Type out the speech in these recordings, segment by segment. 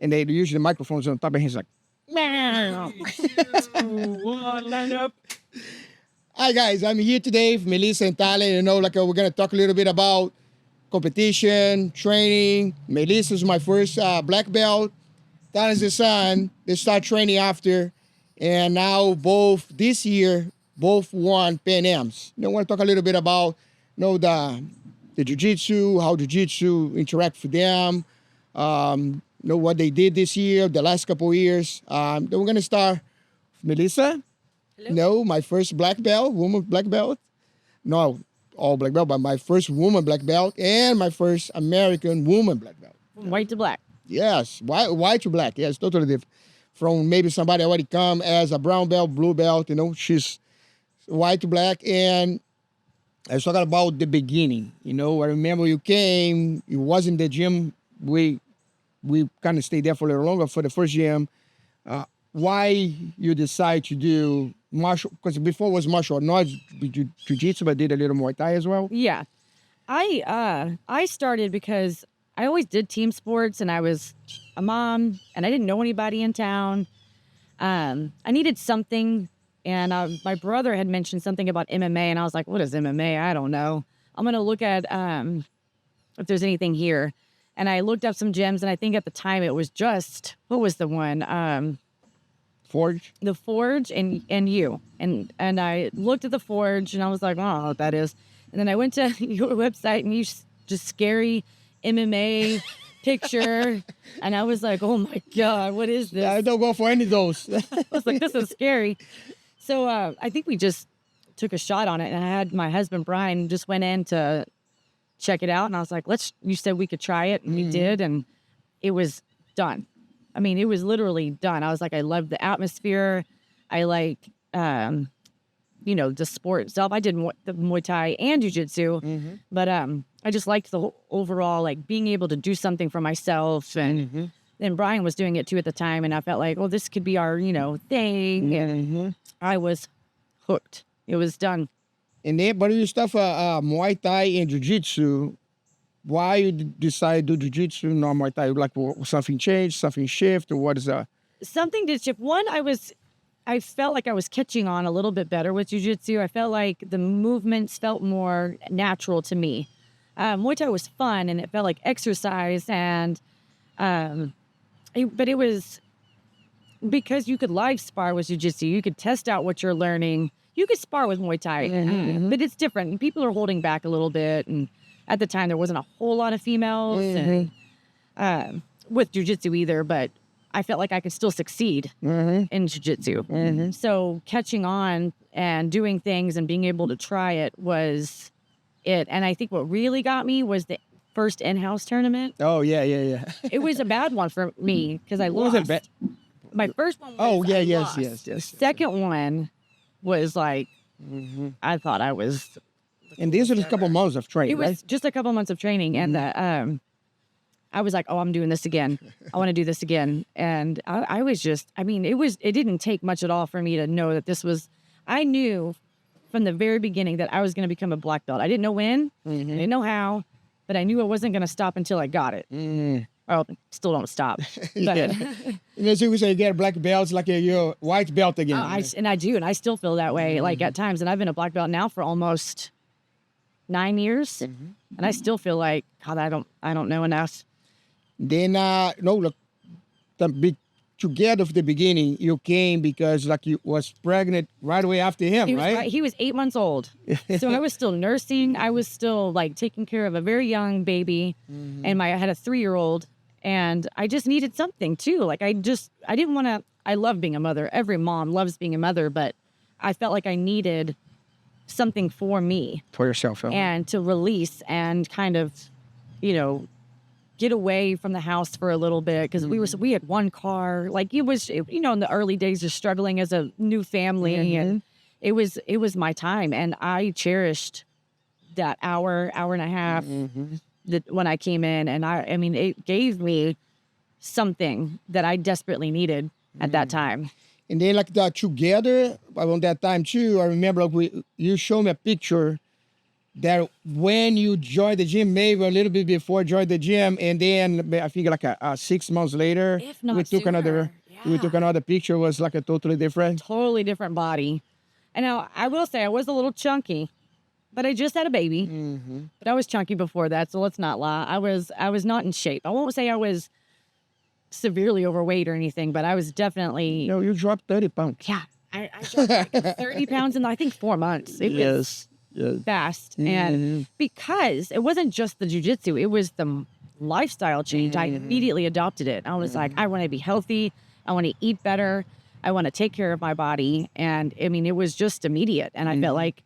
and they usually the microphone's on top, and he's like, Line up. hi guys, I'm here today with Melissa and Talen. You know, like we're gonna talk a little bit about competition, training. Melissa's my first black belt. Talen's the son. They start training after, and now both this year both won Pan Ams. You know, I want to talk a little bit about the jiu-jitsu, how jiu-jitsu interact for them. What they did this year, the last couple of years. Then we're gonna start with Melissa. Hello. No, my first black belt, woman black belt. No, all black belt, but my first woman black belt and my first American woman black belt. From white to black. Yes, white to black. Yes, totally different. From maybe somebody already come as a brown belt, blue belt. You know, she's white to black. And I was talking about the beginning. You know, I remember you came. You was in the gym. We kind of stayed there for a little longer for the first gym. Why you decide to do martial? Because before it was martial art, not jiu-jitsu, but did a little Muay Thai as well. Yeah. I started because I always did team sports, and I was a mom, and I didn't know anybody in town. I needed something, and my brother had mentioned something about MMA, and I was like, what is MMA? I don't know. I'm going to look at if there's anything here. And I looked up some gyms, and I think at the time it was just, what was the one? Forge? The Forge and you. And I looked at the Forge, and I was like, I don't know what that is. And then I went to your website, and you just scary MMA picture. And I was like, oh my God, what is this? Yeah, I don't go for any of those. I was like, this is scary. So I think we just took a shot on it. And I had my husband, Brian, just went in to check it out. And I was like, you said we could try it. And we did. And it was done. I mean, it was literally done. I was like, I love the atmosphere. I like, the sport itself. I did the Muay Thai and Jiu Jitsu, but I just liked the whole overall, like being able to do something for myself. And then Brian was doing it too at the time. And I felt like, well, this could be our, thing. And I was hooked. It was done. And then, but you stuff Muay Thai and Jiu Jitsu. Why you decide to do Jiu Jitsu, not Muay Thai? Like something changed, something shift, or what is that? Something did shift. One, I felt like I was catching on a little bit better with Jiu Jitsu. I felt like the movements felt more natural to me. Muay Thai was fun, and it felt like exercise, and but it was because you could live spar with Jiu Jitsu. You could test out what you're learning. You could spar with Muay Thai, but it's different. People are holding back a little bit, and at the time there wasn't a whole lot of females and, with Jiu Jitsu either, but I felt like I could still succeed in Jiu Jitsu. So catching on and doing things and being able to try it was it. And I think what really got me was the first in-house tournament. Oh, yeah. It was a bad one for me because I lost. Wasn't bad. My first one was yes. Second one was like, I thought I was... And these are just a couple months of training, It was right? just a couple months of training, and I was like, oh, I'm doing this again. I want to do this again. And I was just, I mean, it didn't take much at all for me to know that this was, I knew from the very beginning that I was going to become a black belt. I didn't know when, I didn't know how, but I knew I wasn't going to stop until I got it. Well, still don't stop. But, And as you say, you get a black belt, it's like you're a white belt again. and I do, and I still feel that way, like at times. And I've been a black belt now for almost 9 years, and I still feel like, God, I don't know enough. Then, look, together from the beginning, you came because like you was pregnant right away after him, right? He was 8 months old. So I was still nursing. I was still like taking care of a very young baby, and I had a 3-year-old, and I just needed something too. Like I didn't want to, I love being a mother. Every mom loves being a mother, but I felt like I needed something for me. For yourself. And to release and kind of, get away from the house for a little bit, because we had one car. Like it was, in the early days of struggling as a new family, and it was my time, and I cherished that hour and a half that when I came in, and I mean it gave me something that I desperately needed at that time. And then like that together around that time too, I remember like you showed me a picture that when you joined the gym, maybe a little bit before join the gym, and then I think like 6 months later, If not we took sooner. we took Yeah. another picture. Was like a totally different. Totally different body. And now I will say I was a little chunky, but I just had a baby. But I was chunky before that, so let's not lie. I was not in shape. I won't say I was severely overweight or anything, but I was definitely No, you dropped 30 pounds. yeah. I dropped like 30 pounds in I think 4 months. It was Yes. fast. And because it wasn't just the jujitsu, it was the lifestyle change. I immediately adopted it. I was like, I want to be healthy. I want to eat better. I want to take care of my body. And I mean, it was just immediate. And I felt like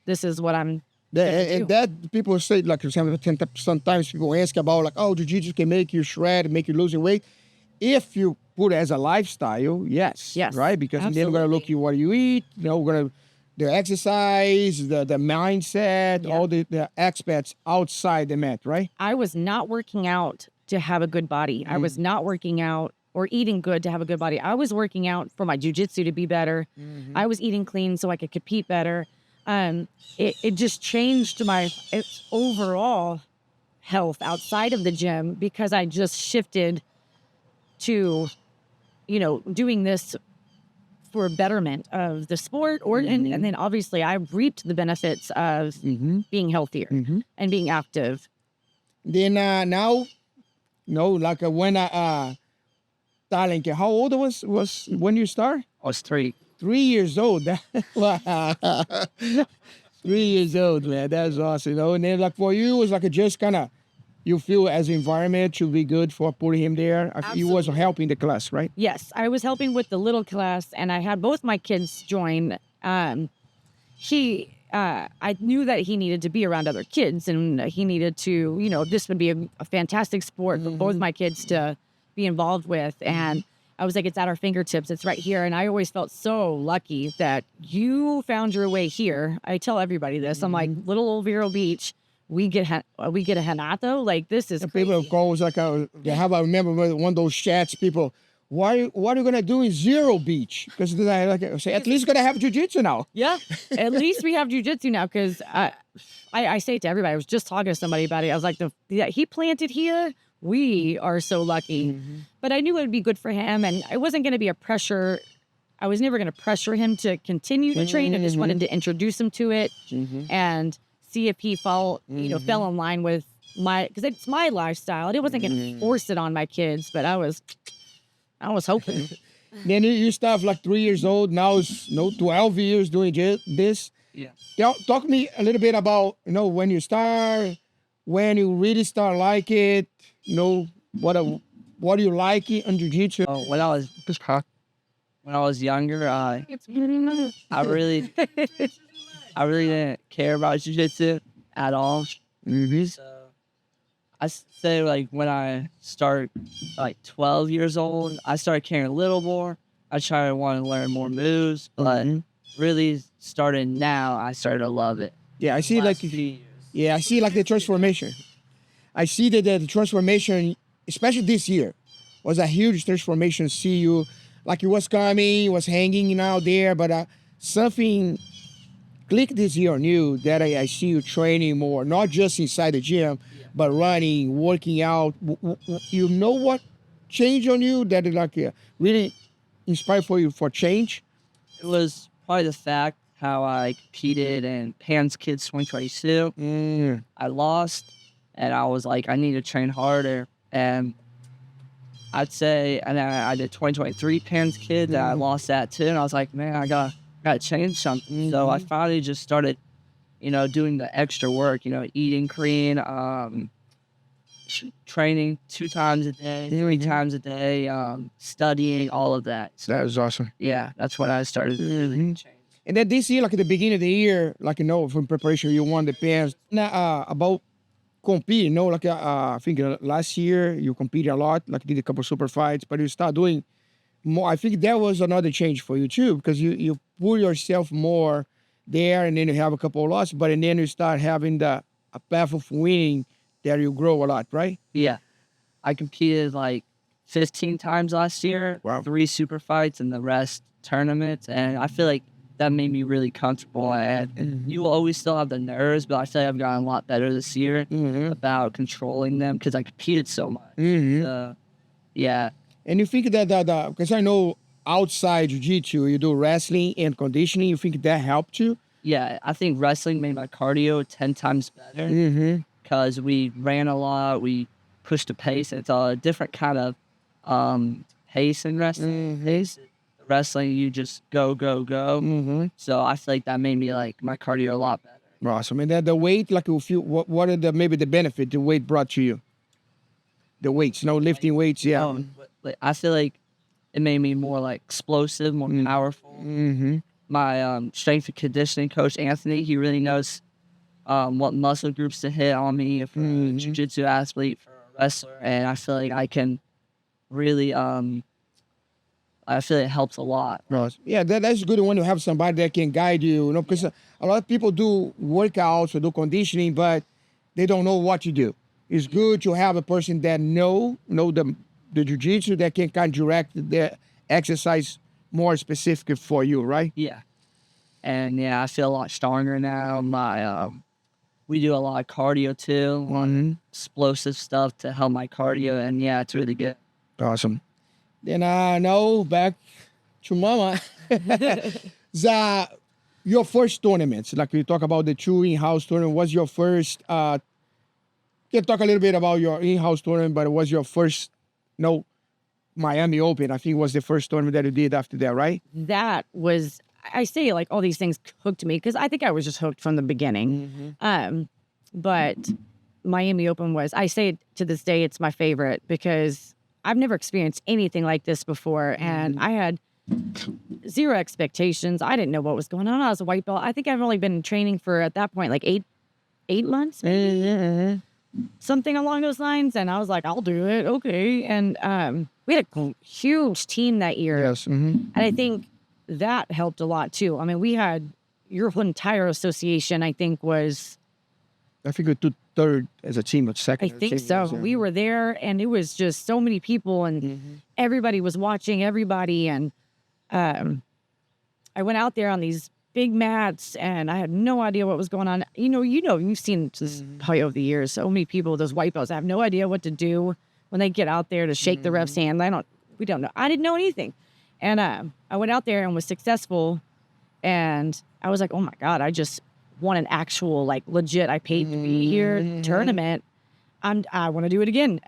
this is what I'm And that people say, like, for example, sometimes people ask about, like, oh, jiu-jitsu can make you shred, make you losing weight. If you put it as a lifestyle, yes. Yes, Right? Because then we're going to look at what you eat, we're going to, the exercise, the mindset, all the aspects outside the mat, right? I was not working out to have a good body. I was not working out or eating good to have a good body. I was working out for my jujitsu to be better. I was eating clean so I could compete better. It just changed my overall health outside of the gym because I just shifted to, doing this for betterment of the sport, and then obviously I reaped the benefits of being healthier and being active. Then now, like when Talent, how old was when you start? I was 3. 3 years old. 3 years old, man. That's awesome. And then like for you, it was like just kind of, you feel as environment should be good for putting him there. You was helping the class, right? Yes, I was helping with the little class, and I had both my kids join. I knew that he needed to be around other kids, and he needed to, this would be a fantastic sport for both my kids to be involved with. And I was like, it's at our fingertips. It's right here. And I always felt so lucky that you found your way here. I tell everybody this. I'm like, little old Vero Beach. We get a Renato. Like, this is crazy. People call like I remember one of those chats. People, what are you gonna do in Zero Beach? Because I say at least gonna have jiu-jitsu now. Yeah, at least we have jujitsu now. Because I say it to everybody. I was just talking to somebody about it. I was like, he planted here. We are so lucky. But I knew it would be good for him, and it wasn't going to be a pressure. I was never going to pressure him to continue to train. I just wanted to introduce him to it and see if he fell in line with because it's my lifestyle. And it wasn't going to force it on my kids, but I was hoping. Then you start like 3 years old. Now it's 12 years doing this. Yeah. Talk to me a little bit about when you start, when you really start like it. What do you like in jiu-jitsu? Oh, when I was younger, I really didn't care about jiu-jitsu at all. So I say like when I start like 12 years old, I started caring a little more. I tried to want to learn more moves, but really starting now, I started to love it. Yeah, I see I see like the transformation. I see that the transformation, especially this year, was a huge transformation. See you, like it was coming, it was hanging out there, but something clicked this year on you that I see you training more, not just inside the gym, but running, working out. You know what changed on you that really inspired for you for change? It was probably the fact how I competed in Pan's Kids 2022. I lost. And I was like, I need to train harder. And I'd say, and I did 2023 Pan's Kids, and I lost that too. And I was like, man, I gotta change something. So I finally just started, doing the extra work, eating clean, training 2 times a day, 3 times a day, studying, all of that. So, That was awesome. yeah, that's when I started really changing. And then this year, like at the beginning of the year, from preparation, you won the Pans. Now, about compete, I think last year you competed a lot, like did a couple super fights, but you start doing more. I think that was another change for you too, because you put yourself more there, and then you have a couple of losses, but and then you start having a path of winning that you grow a lot, right? Yeah. I competed like 15 times last year, Wow. 3 super fights and the rest tournaments. And I feel like that made me really comfortable. And you will always still have the nerves, but I feel like I've gotten a lot better this year about controlling them because I competed so much. Yeah. And you think that because I know outside jiu-jitsu, you do wrestling and conditioning, you think that helped you? Yeah, I think wrestling made my cardio 10 times better because we ran a lot, we pushed the pace. It's a different kind of pace in wrestling. Wrestling, you just go, go, go. So I feel like that made me like my cardio a lot better. Awesome. And then the weight, like if you, what are the maybe the benefit the weight brought to you? The weights, no lifting weights, yeah. I feel like it made me more like explosive, more powerful. My strength and conditioning coach, Anthony, he really knows what muscle groups to hit on me for a jiu-jitsu athlete, for a wrestler. And I feel like I can really, I feel it helps a lot. Yeah, that's good when you have somebody that can guide you, you know, because a lot of people do workouts or do conditioning, but they don't know what to do. It's good to have a person that know the jiu-jitsu that can kind of direct the exercise more specific for you, right? Yeah. And yeah, I feel a lot stronger now. We do a lot of cardio too, explosive stuff to help my cardio, and yeah, it's really good. Awesome. Then now back to Mama. Your first tournaments, like we talk about the two in-house tournament, was your first, you can talk a little bit about your in-house tournament, but it was your first, Miami Open, I think was the first tournament that you did after that, right? That was, I say like all these things hooked me because I think I was just hooked from the beginning. But Miami Open was, I say to this day, it's my favorite because I've never experienced anything like this before. And I had zero expectations. I didn't know what was going on. I was a white belt. I think I've only been in training for, at that point, like eight months, maybe? Something along those lines. And I was like, I'll do it. Okay. And we had a huge team that year. Yes. And I think that helped a lot too. I mean, we had your whole entire association, I think was... I think we took third as a team, but second. I think so. Yeah. We were there and it was just so many people and everybody was watching everybody. And I went out there on these big mats and I had no idea what was going on. You've seen this probably over the years, so many people, those white belts, have no idea what to do when they get out there to shake the ref's hand. We don't know. I didn't know anything. And I went out there and was successful. And I was like, oh my God, I just won an actual, like legit, I paid to be here tournament. I want to do it again.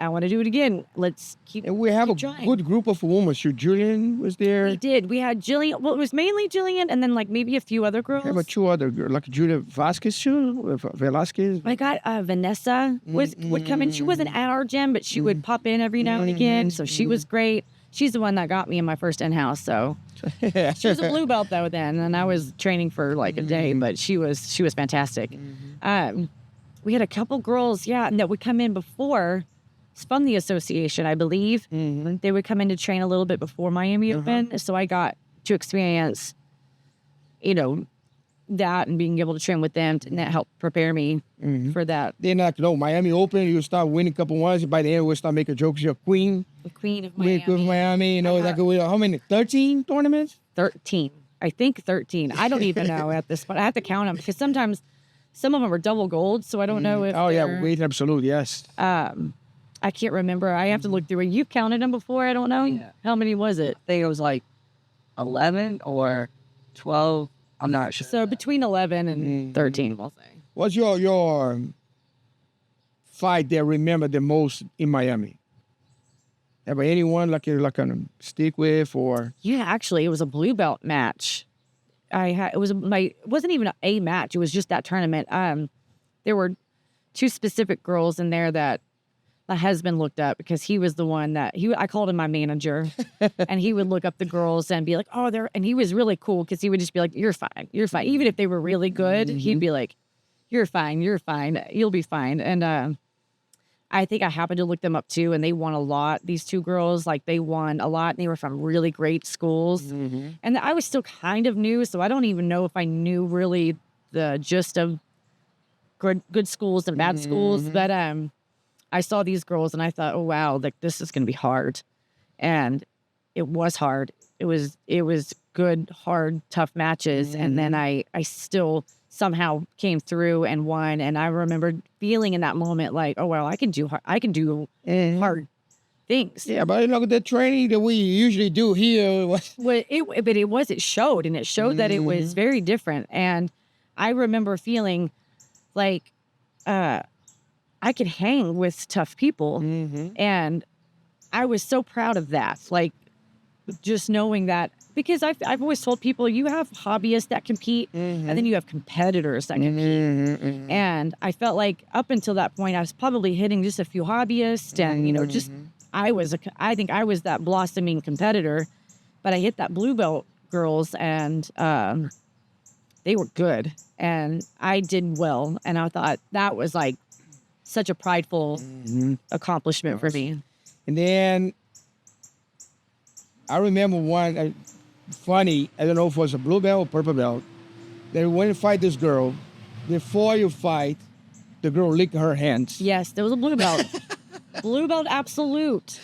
Let's keep. And we have a trying. Good group of women. So Julian was there. We did. We had Jillian. Well, it was mainly Jillian, and then like maybe a few other girls. Yeah, but two other girls, like Julia Vasquez too. Velasquez. I got Vanessa would come in. She wasn't at our gym, but she would pop in every now and again. So she was great. She's the one that got me in my first in-house. So she was a blue belt though then, and I was training for like a day. But she was fantastic. We had a couple girls, that would come in before, from the association, I believe. They would come in to train a little bit before Miami Open. So I got to experience, that and being able to train with them, and that helped prepare me for that. Then, Miami Open, you start winning a couple ones. By the end, we'll start making jokes. You're queen. The queen of Miami. Queen of Miami. How many? 13 tournaments? 13. I think 13. I don't even know at this point. I have to count them because sometimes some of them are double gold, so I don't know if weight absolute, yes. I can't remember. I have to look through it. You've counted them before? I don't know. Yeah. How many was it? I think it was like 11 or 12. I'm not sure. So between 11 and 13, we'll say. What's your fight that remember the most in Miami? Ever anyone like you're like gonna stick with or? Yeah, actually, it was a blue belt match. It wasn't even a match. It was just that tournament. There were two specific girls in there that my husband looked up because he was the one that I called him my manager, and he would look up the girls and be like, "Oh, and he was really cool because he would just be like, "You're fine, you're fine." Even if they were really good, he'd be like, "You're fine, you'll be fine." And I think I happened to look them up too, and they won a lot. These two girls, like they won a lot, and they were from really great schools. And I was still kind of new, so I don't even know if I knew really the gist of good schools and bad schools. But I saw these girls, and I thought, oh wow, like this is gonna be hard, and it was hard. It was good, hard, tough matches. And then I still somehow came through and won. And I remember feeling in that moment like, oh, well, I can do hard things. Yeah, but the training that we usually do here was... Well, it showed, and it showed that it was very different. And I remember feeling like I could hang with tough people. And I was so proud of that. Like, just knowing that, because I've always told people, you have hobbyists that compete, and then you have competitors that compete. And I felt like up until that point, I was probably hitting just a few hobbyists, and just I think I was that blossoming competitor, but I hit that blue belt girls, and they were good, and I did well, and I thought that was like such a prideful accomplishment for me. And then I remember one funny, I don't know if it was a blue belt or purple belt, that when you fight this girl, before you fight, the girl licked her hands. Yes, there was a blue belt. Blue belt absolute.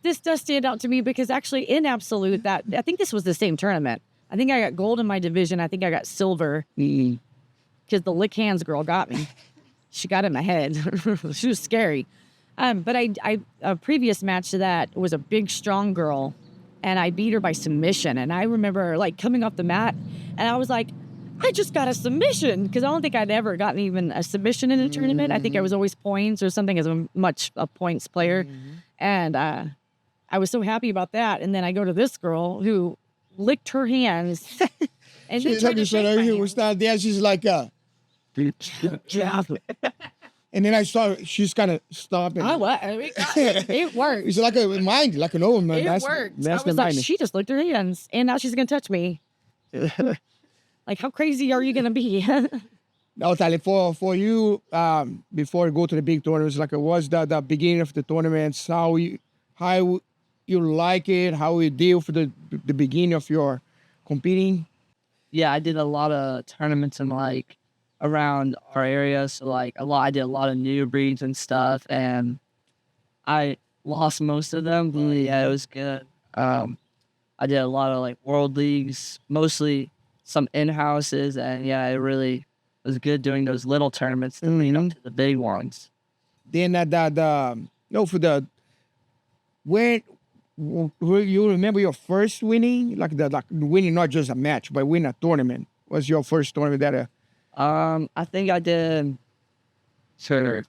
This does stand out to me because actually in absolute, I think this was the same tournament. I think I got gold in my division. I think I got silver because the lick hands girl got me. She got in my head. She was scary. But a previous match to that was a big, strong girl, and I beat her by submission. And I remember like coming off the mat, and I was like, I just got a submission, because I don't think I'd ever gotten even a submission in a tournament. I think I was always points or something, as a points player. And I was so happy about that. And then I go to this girl who licked her hands. And She's like, was not there. She's like, and then I saw she's kind of stopping. It worked. It's like a mind, like an old man. It worked. I was like, she just licked her hands, and now she's gonna touch me. Like, how crazy are you gonna be? Now, Tali, for you, before you go to the big tournaments, like, what's the beginning of the tournaments? How you like it? How you deal for the beginning of your competing? Yeah, I did a lot of tournaments in like around our area, so like I did a lot of new breeds and stuff, and I lost most of them, but yeah, it was good. I did a lot of like world leagues, mostly some in-houses, and yeah, it really was good doing those little tournaments to lead up to the big ones. Then when you remember your first winning, like winning not just a match, but winning a tournament? Was your first tournament that? I think I did. Sure.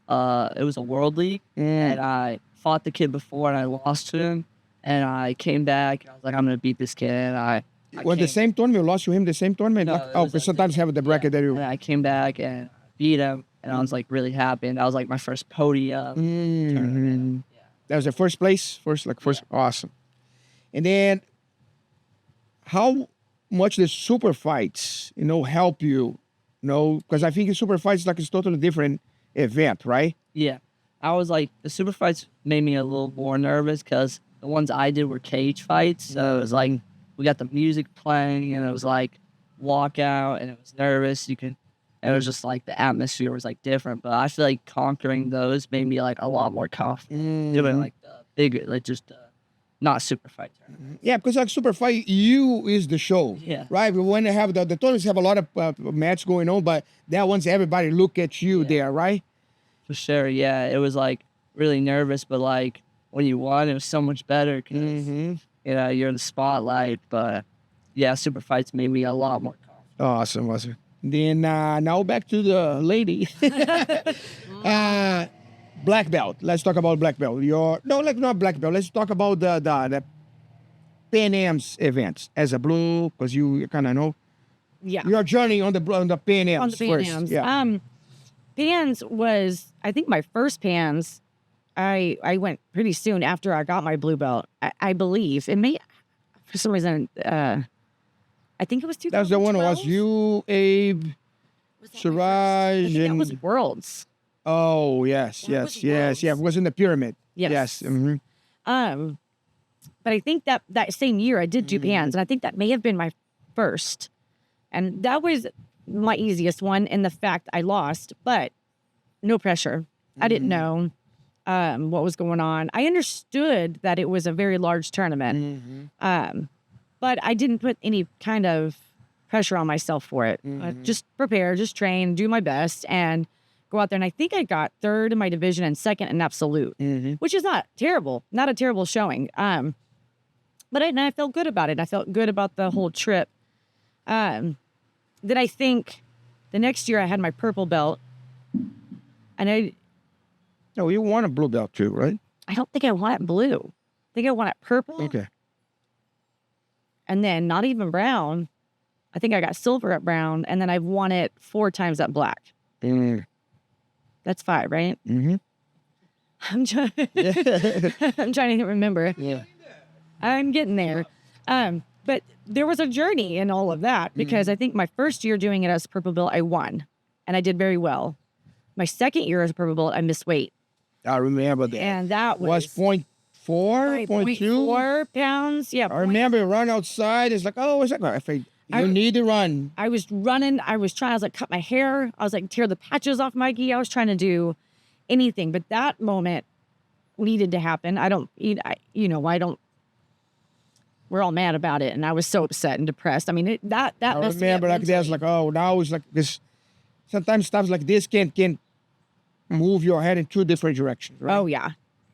It was a world league, and I fought the kid before, and I lost to him, and I came back, and I was like, I'm gonna beat this kid. And I the same tournament? You lost to him the same tournament? No, because sometimes have the bracket that you. And I came back and beat him, and I was like really happy, and that was like my first podium tournament. Yeah. That was the first place, awesome. And then, how much the super fights, help you, because I think super fights like it's totally different event, right? Yeah, I was like, the super fights made me a little more nervous because the ones I did were cage fights, so it was like we got the music playing, and it was like walkout, and it was nervous. It was just like the atmosphere was like different, but I feel like conquering those made me like a lot more confident doing like the bigger, like just not super fight tournament. Yeah, because like super fight, you is the show. Yeah. Right? But when they have the tournaments have a lot of matches going on, but that one's everybody look at you there, right? For sure, yeah. It was like really nervous, but like when you won, it was so much better because you're in the spotlight. But yeah, super fights made me a lot more confident. Awesome. Then now back to the lady. Black belt. Let's talk about black belt. Not black belt. Let's talk about the Pan Am's events as a blue, because you kind of know. Yeah. Your journey on the Pan Am's on the Pan Am's. Yeah. Pans was, I think my first Pans, I went pretty soon after I got my blue belt. I believe it may, for some reason, I think it was 2012. That was the one who was you, Abe, Siraj, that was Worlds. Oh, yes. Yeah, it was in the pyramid. Yes. Mm-hmm. But I think that same year I did do Pans, and I think that may have been my first. And that was my easiest one in the fact I lost, but no pressure. I didn't know. what was going on. I understood that it was a very large tournament, but I didn't put any kind of pressure on myself for it. Just prepare, just train, do my best, and go out there. And I think I got third in my division and second in absolute, which is not terrible, not a terrible showing. But I felt good about it. I felt good about the whole trip. Then I think the next year I had my purple belt, and No, you won a blue belt too, right? I don't think I won it blue. I think I won it purple. Okay. And then not even brown. I think I got silver at brown, and then I've won it 4 times at black. That's 5, right? I'm trying. I'm trying to remember. Yeah. I'm getting there. But there was a journey in all of that because I think my first year doing it as a purple belt, I won, and I did very well. My second year as a purple belt, I missed weight. I remember that. And that was 0.4, 0.2? 4 pounds. Yeah. I remember run outside. It's like, oh, it's like, you need to run. I was running. I was like, cut my hair. I was like, tear the patches off my gi. I was trying to do anything. But that moment needed to happen. We're all mad about it. And I was so upset and depressed. I mean, that I messed me up remember like that's mentally. like, oh, now it's like this. Sometimes stuff like this can move your head in 2 different directions, right? Oh, yeah.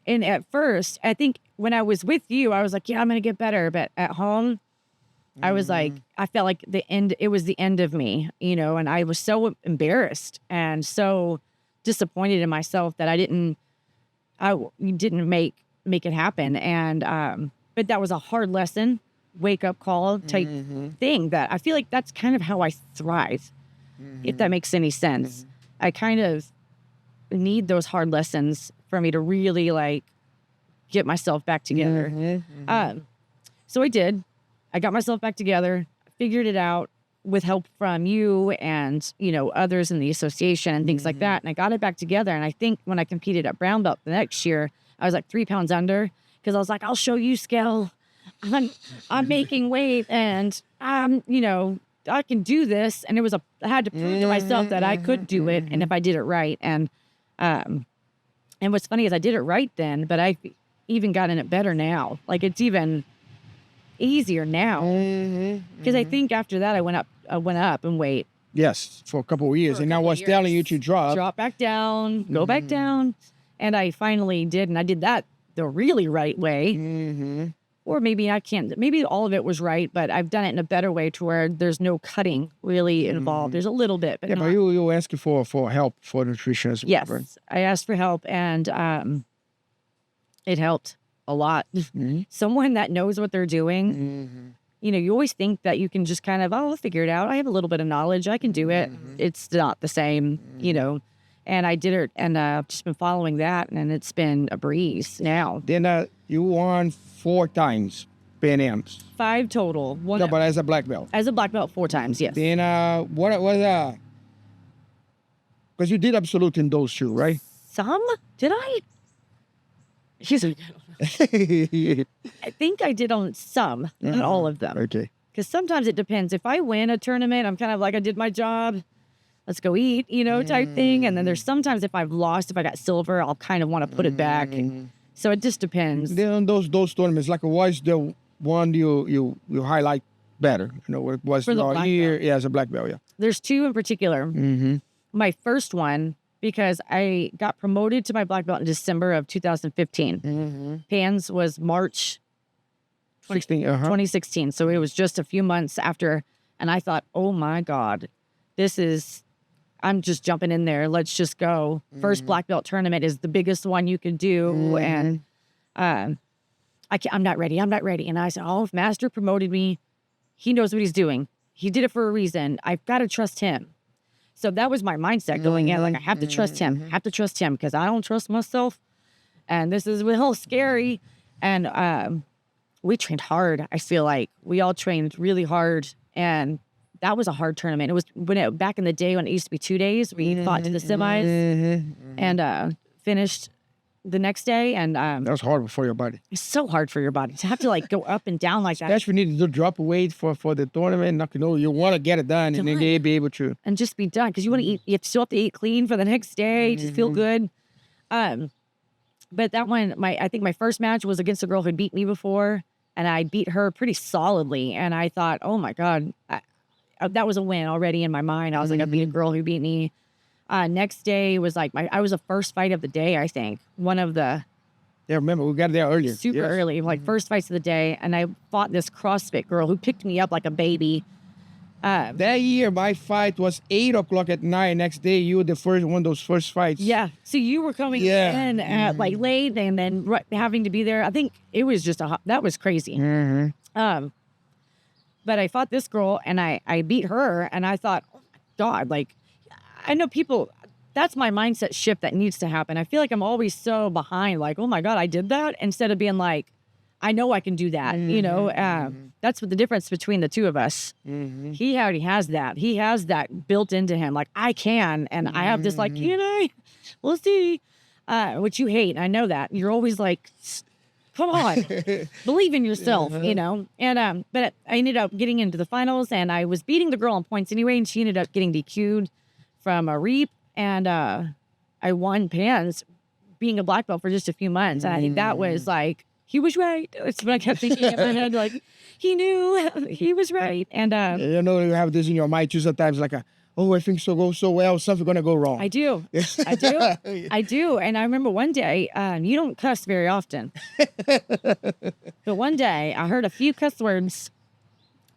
And at first, I think when I was with you, I was like, yeah, I'm going to get better. But at home, I was like, I felt like it was the end of me, and I was so embarrassed and so disappointed in myself that I didn't make it happen. And, but that was a hard lesson, wake up call type thing that I feel like that's kind of how I thrive, if that makes any sense. I kind of need those hard lessons for me to really like get myself back together. So I did. I got myself back together, figured it out with help from you and, others in the association and things like that. And I got it back together. And I think when I competed at brown belt the next year, I was like 3 pounds under because I was like, I'll show you, Scale. I'm making weight and I can do this. And I had to prove to myself that I could do it. And if I did it right. And what's funny is I did it right then, but I've even gotten it better now. Like it's even easier now because I think after that I went up in weight. Yes, for a couple of years. And I was telling you to drop back down, go back down. And I finally did. And I did that the really right way. Or maybe maybe all of it was right, but I've done it in a better way to where there's no cutting really involved. There's a little bit, but but you asking for help for nutrition as well. Yes, right? I asked for help and it helped a lot. Someone that knows what they're doing. You always think that you can just kind of, I'll figure it out. I have a little bit of knowledge. I can do it. It's not the same, and I did it and I've just been following that and it's been a breeze now. Then you won 4 times PNMs. 5 total. No, but as a black belt. As a black belt 4 times, yes. Then what was because you did absolute in those 2, right? Some? Did I? I think I did on some, not all of them. Okay. Because sometimes it depends. If I win a tournament, I'm kind of like, I did my job. Let's go eat, type thing. And then there's sometimes if I've lost, if I got silver, I'll kind of want to put it back. So it just depends. Then those tournaments, like what's the one you highlight better? What was For the your black year? belt. Yeah, as a black belt, yeah. There's 2 in particular. My first one, because I got promoted to my black belt in December of 2015. Pans was March 2016. So it was just a few months after. And I thought, oh my God, I'm just jumping in there. Let's just go. First black belt tournament is the biggest one you can do. And I'm not ready. And I said, oh, if Master promoted me, he knows what he's doing. He did it for a reason. I've got to trust him. So that was my mindset going in. Like, I have to trust him. Because I don't trust myself. And this is a little scary. And we trained hard. I feel like we all trained really hard. And that was a hard tournament. It was back in the day when it used to be 2 days. We fought to the semis and finished the next day. And that was hard for your body. It's so hard for your body to have to like go up and down like that. Especially when you need to drop weight for the tournament. You want to get it done and then be able to. And just be done. Because you want to eat, you still have to eat clean for the next day. Just feel good. But that one, I think my first match was against a girl who beat me before, and I beat her pretty solidly. And I thought, oh my God, that was a win already in my mind. I was like, I beat a girl who beat me. Next day was like I was the first fight of the day, I think. One of the Yeah, remember, we got there earlier. super early, like first fights of the day. And I fought this CrossFit girl who picked me up like a baby. That year, my fight was 8 o'clock at night. Next day, you were the first one of those first fights. Yeah. So you were coming in at like late and then having to be there. I think it was just that was crazy. But I fought this girl and I beat her and I thought, oh my God, like I know people, that's my mindset shift that needs to happen. I feel like I'm always so behind, like, oh my God, I did that, instead of being like, I know I can do that. You know, that's what the difference between the two of us. He already has that. He has that built into him. Like, I can. And I have this like, you know, we'll see, which you hate. I know that. You're always like, come on, believe in yourself, you know? And, but I ended up getting into the finals and I was beating the girl on points anyway. And she ended up getting DQ'd from a reap. And, I won pans being a black belt for just a few months. And I think that was like, he was right. That's what I kept thinking in my head. Like, he knew he was right. And, you know, you have this in your mind too sometimes, like, oh, I think so go so well, something's going to go wrong. I do. I do. I do. And I remember one day, you don't cuss very often. But one day I heard a few cuss words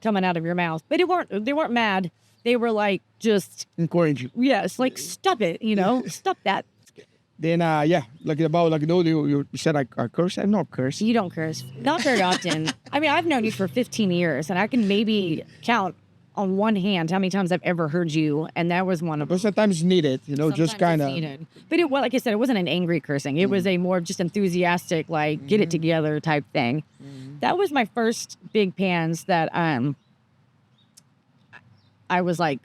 coming out of your mouth, but they weren't mad. They were like, just encourage you. Yes. Like, stop it, you know, stop that. Then, yeah, like about, like, you said I curse. I don't curse. You don't curse. Not very often. I mean, I've known you for 15 years, and I can maybe count on one hand how many times I've ever heard you, and that was one of them. But sometimes it's needed, you know, just kind of. But it, well, like I said, it wasn't an angry cursing. It was a more just enthusiastic, like, get it together type thing. That was my first big pans that I was, like,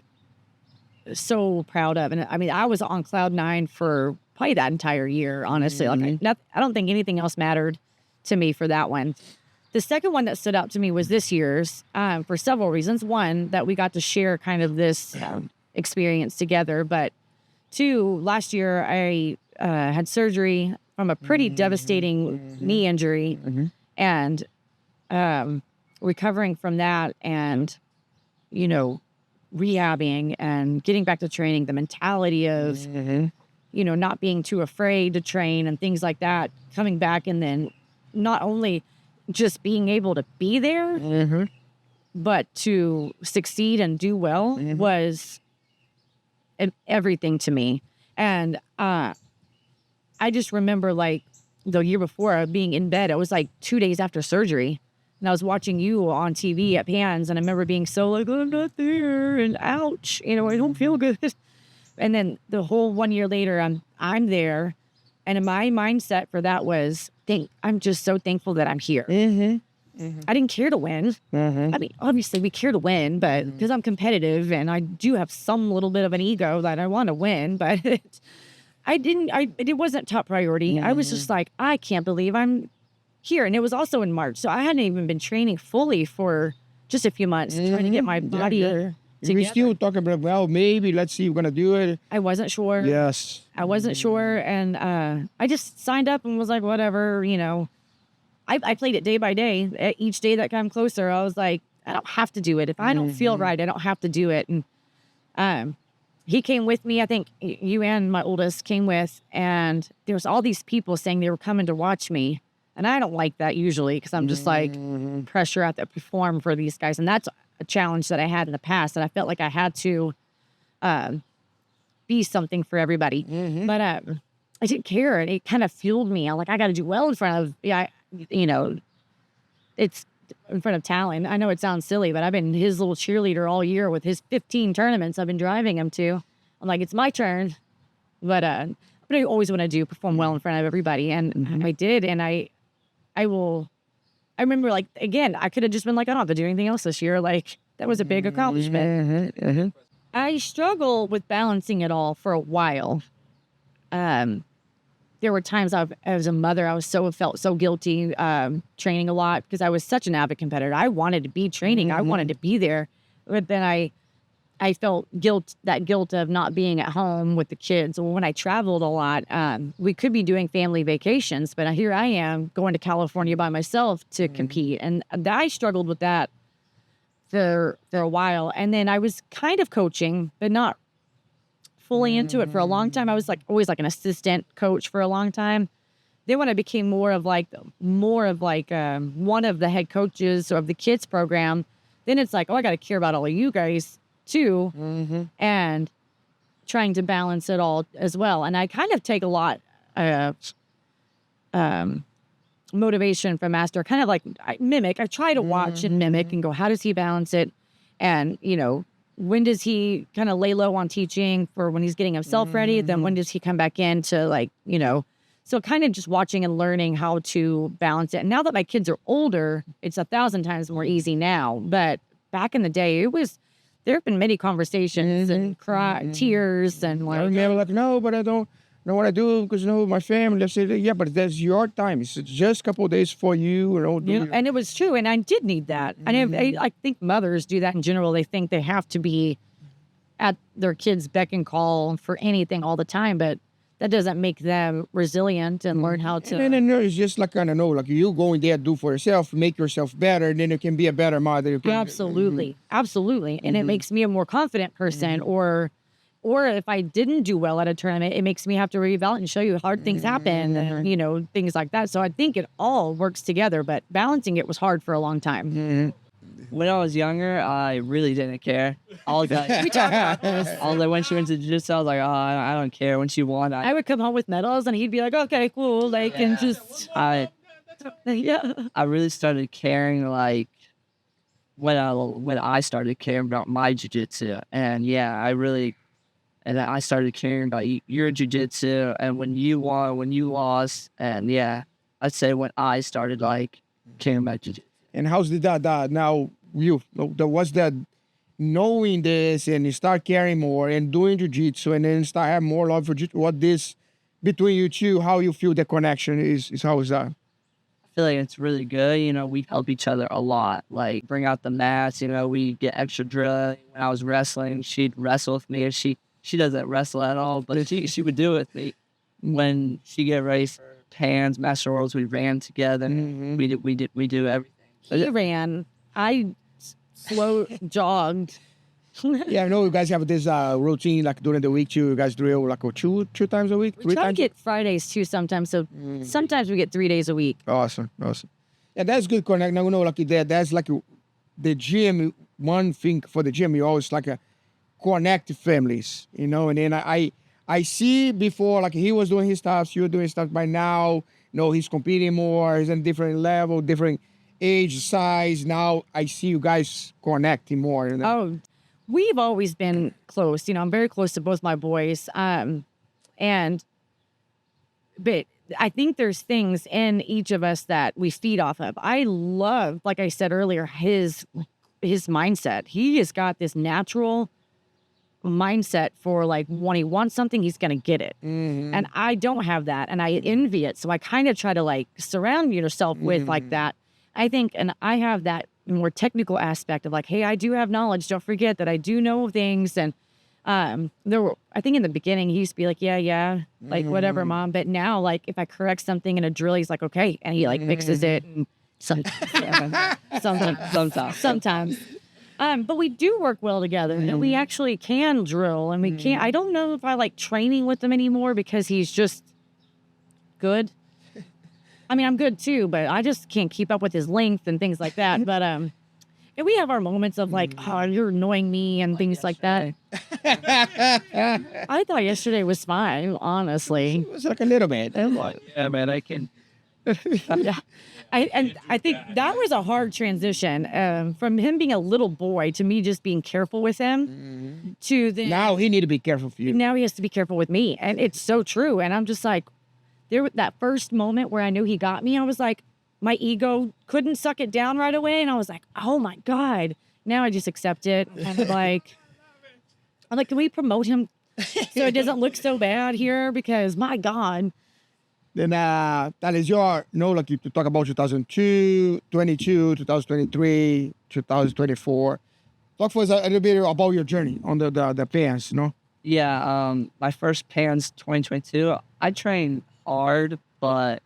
so proud of. And, I mean, I was on cloud 9 for probably that entire year, honestly. Like, I don't think anything else mattered to me for that one. The second one that stood out to me was this year's, for several reasons. One, that we got to share kind of this experience together. But two, last year I had surgery from a pretty devastating knee injury, and recovering from that, and, you know, rehabbing and getting back to training, the mentality of, you know, not being too afraid to train and things like that, coming back, and then not only just being able to be there, but to succeed and do well was everything to me. And I just remember, like, the year before, being in bed, it was like 2 days after surgery, and I was watching you on TV at Pans, and I remember being so like, oh, I'm not there, and ouch, you know, I don't feel good. And then the whole 1 year later, I'm there, and my mindset for that was, I'm just so thankful that I'm here. I didn't care to win. I mean, obviously we care to win, but because I'm competitive and I do have some little bit of an ego that I want to win, but it wasn't top priority. I was just like, I can't believe I'm here. And it was also in March, so I hadn't even been training fully for just a few months, trying to get my body. We're still talking about, well, maybe, let's see, we're going to do it. I wasn't sure. Yes. I wasn't sure. And I just signed up and was like, whatever, you know. I played it day by day. Each day that came closer, I was like, I don't have to do it. If I don't feel right, I don't have to do it. And he came with me. I think you and my oldest came with. And there was all these people saying they were coming to watch me. And I don't like that usually, because I'm just like, pressure out to perform for these guys. And that's a challenge that I had in the past, and I felt like I had to be something for everybody. But I didn't care, and it kind of fueled me. I'm like, I got to do well in front of, you know, it's in front of Talon. I know it sounds silly, but I've been his little cheerleader all year with his 15 tournaments I've been driving him to. I'm like, it's my turn. But I always want to perform well in front of everybody, and I did, and I remember, like, again, I could have just been like, I don't have to do anything else this year. Like, that was a big accomplishment. I struggle with balancing it all for a while. There were times as a mother, I felt so guilty training a lot, because I was such an avid competitor. I wanted to be training. I wanted to be there. But then I I felt that guilt of not being at home with the kids. Well, when I traveled a lot, we could be doing family vacations, but here I am going to California by myself to compete. And I struggled with that for a while. And then I was kind of coaching, but not fully into it for a long time. I was like always like an assistant coach for a long time. Then when I became more of like one of the head coaches of the kids program, then it's like, oh, I got to care about all of you guys too, and trying to balance it all as well. And I kind of take a lot of motivation from Master, kind of like I try to watch and mimic and go, how does he balance it? And, you know, when does he kind of lay low on teaching for when he's getting himself ready? Then when does he come back in to, like, you know, so kind of just watching and learning how to balance it. And now that my kids are older, it's 1,000 times more easy now. But back in the day, there have been many conversations and tears and like. I remember like, no, but I don't know what I do because, you know, my family. I said, yeah, but that's your time. It's just a couple of days for you. And it was true. And I did need that. And I think mothers do that in general. They think they have to be at their kids' beck and call for anything all the time. But that doesn't make them resilient and learn how to. And then it's just like, I don't know, like you go in there, do for yourself, make yourself better, and then you can be a better mother. Absolutely. Absolutely. And it makes me a more confident person. Or if I didn't do well at a tournament, it makes me have to reevaluate and show you hard things happen and, you know, things like that. So I think it all works together, but balancing it was hard for a long time. When I was younger, I really didn't care. I was like, when she went to jiu-jitsu, I was like, oh, I don't care. When she won, I would come home with medals, and he'd be like, okay, cool. Like, and just... I really started caring, like, when I started caring about my jiu-jitsu. And, I started caring about your jiu-jitsu, and when you won, when you lost. And, I'd say when I started, like, caring about jiu-jitsu. And how's that now was that knowing this and you start caring more and doing jiu-jitsu and then start having more love for jiu-jitsu, what this between you two, how you feel the connection is how is that? I feel like it's really good. You know, we help each other a lot, like bring out the mats, you know, we get extra drilling. When I was wrestling, she'd wrestle with me, and she doesn't wrestle at all, but she would do it with me. When she get ready for pans, Master Worlds, we ran together. We do everything. He ran. I slow jogged. Yeah, I know you guys have this routine like during the week too. You guys drill like two times a week? We try to get Fridays too sometimes. So sometimes we get 3 days a week. Awesome. Yeah, that's good connect. Now, you know, like that's like the gym. One thing for the gym, you always like connect families, you know. And then I see before, like he was doing his stuff, you were doing stuff. By now, you know, he's competing more. He's in different level, different age, size. Now I see you guys connecting more. You know? Oh, we've always been close. You know, I'm very close to both my boys. But I think there's things in each of us that we feed off of. I love, like I said earlier, his mindset. He has got this natural mindset for, like, when he wants something, he's gonna get it. And I don't have that, and I envy it. So I kind of try to, like, surround yourself with like that. I think, and I have that more technical aspect of like, hey, I do have knowledge. Don't forget that I do know things. And I think in the beginning he used to be like, yeah, like whatever, mom. But now, like, if I correct something in a drill, he's like, okay, and he like fixes it. And sometimes. But we do work well together, and we actually can drill, and we can't. I don't know if I like training with him anymore because he's just good. I mean, I'm good too, but I just can't keep up with his length and things like that. But and we have our moments of like, oh, you're annoying me and things like that. I thought yesterday was fine, honestly. It was like a little bit. Yeah, man, I can. Yeah. I think that was a hard transition from him being a little boy to me just being careful with him to then. Now he need to be careful for you. Now he has to be careful with me. And it's so true. And I'm just like, there was that first moment where I knew he got me. I was like, my ego couldn't suck it down right away. And I was like, oh my God. Now I just accept it. And I'm like, can we promote him so it doesn't look so bad here? Because my God. Then that is your, you know, like you talk about 2022, 2023, 2024. Talk for us a little bit about your journey on the pants, you know? Yeah, my first PANS 2022, I trained hard, but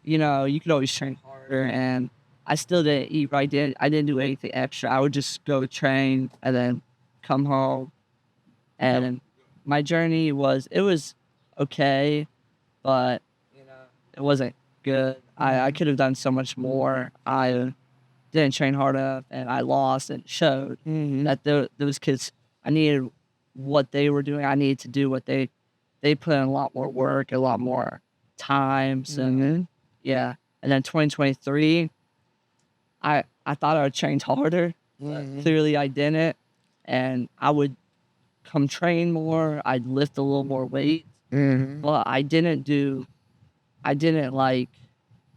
you know, you could always train harder, and I still didn't eat right. I didn't do anything extra. I would just go train and then come home. And my journey was okay, but you know, it wasn't good. I could have done so much more. I didn't train hard enough, and I lost, and it showed that those kids, I needed what they were doing. I needed to do what they put in a lot more work, a lot more times, and yeah. And then 2023, I thought I would train harder, but clearly I didn't, and I would come train more. I'd lift a little more weight, but I didn't like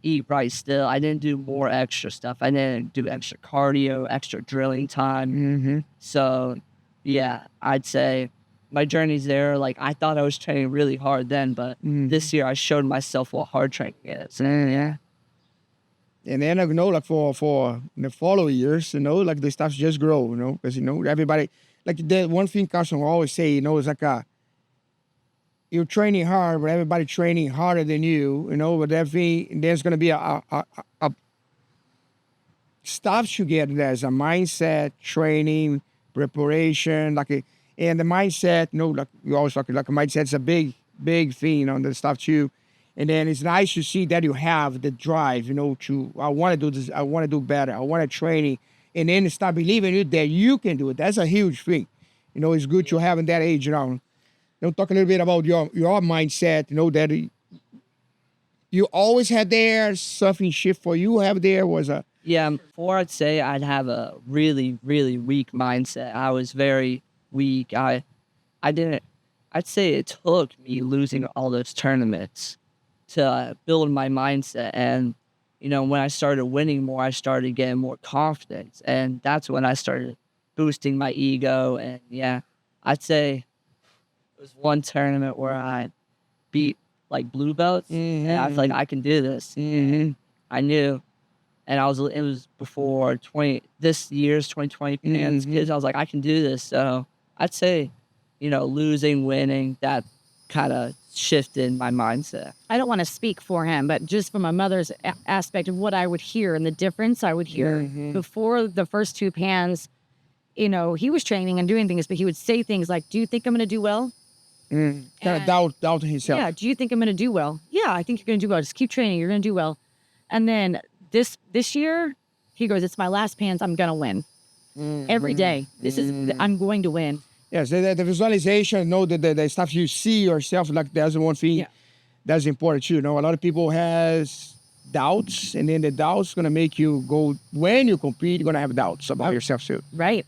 eat right still. I didn't do more extra stuff. I didn't do extra cardio, extra drilling time. So yeah, I'd say my journey's there. Like, I thought I was training really hard then, but this year I showed myself what hard training is. Yeah. And then, you know, like for the following years, you know, like the stuff just grow, you know, because, you know, everybody, like the one thing Carson will always say, you know, is like you're training hard, but everybody training harder than you know, but everything, there's going to be a stuff you get. There's a mindset, training, preparation, and the mindset, you know, like you always talk, like a mindset's a big thing on the stuff too. And then it's nice to see that you have the drive, you know, to, I want to do this, I want to do better, I want to train, and then start believing you that you can do it. That's a huge thing. You know, it's good to have in that age, you know. You know, talk a little bit about your mindset, you know, that you always had there, something shift for you have there was a... Yeah, before I'd say I'd have a really, really weak mindset. I was very weak. I'd say it took me losing all those tournaments to build my mindset. And, you know, when I started winning more, I started getting more confidence. And that's when I started boosting my ego. And yeah, I'd say it was one tournament where I beat like blue belts, and I feel like I can do this. I knew, and it was before this year's 2020 PANS kids. I was like, I can do this. So I'd say, you know, losing, winning, that kind of shifted my mindset. I don't want to speak for him, but just from a mother's aspect of what I would hear and the difference I would hear before the first two PANS, you know, he was training and doing things, but he would say things like, do you think I'm going to do well? Kind of doubting himself. Yeah, do you think I'm going to do well? Yeah, I think you're going to do well. Just keep training. You're going to do well. And then this year, he goes, it's my last PANS. I'm going to win. Every day. I'm going to win. Yes, the visualization, you know, the stuff you see yourself, like that's one thing that's important too. You know, a lot of people has doubts, and then the doubts going to make you go, when you compete, you're going to have doubts about yourself too. Right.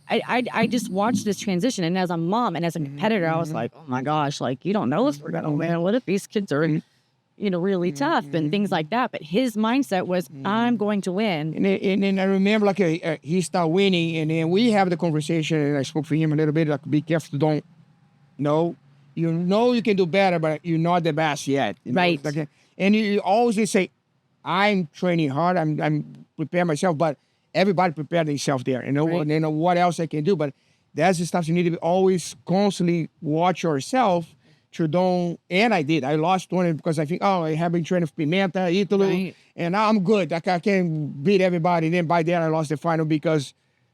I just watched this transition, and as a mom and as a competitor, I was like, oh my gosh, like, you don't know if we're gonna win. What if these kids are, you know, really tough and things like that? But his mindset was, I'm going to win. And then I remember, like, he started winning, and then we have the conversation, and I spoke for him a little bit, like, be careful, don't, you know you can do better, but you're not the best yet. You know? Right. Like, and you always say, I'm training hard, I'm preparing myself, but everybody prepared themselves there, you know, and you know what else I can do. But that's the stuff you need to always constantly watch yourself to don't, and I did. I lost 20 because I think, I have been training for Pimenta, Italy, and now I'm good. Like, I can beat everybody. Then by then I lost the final because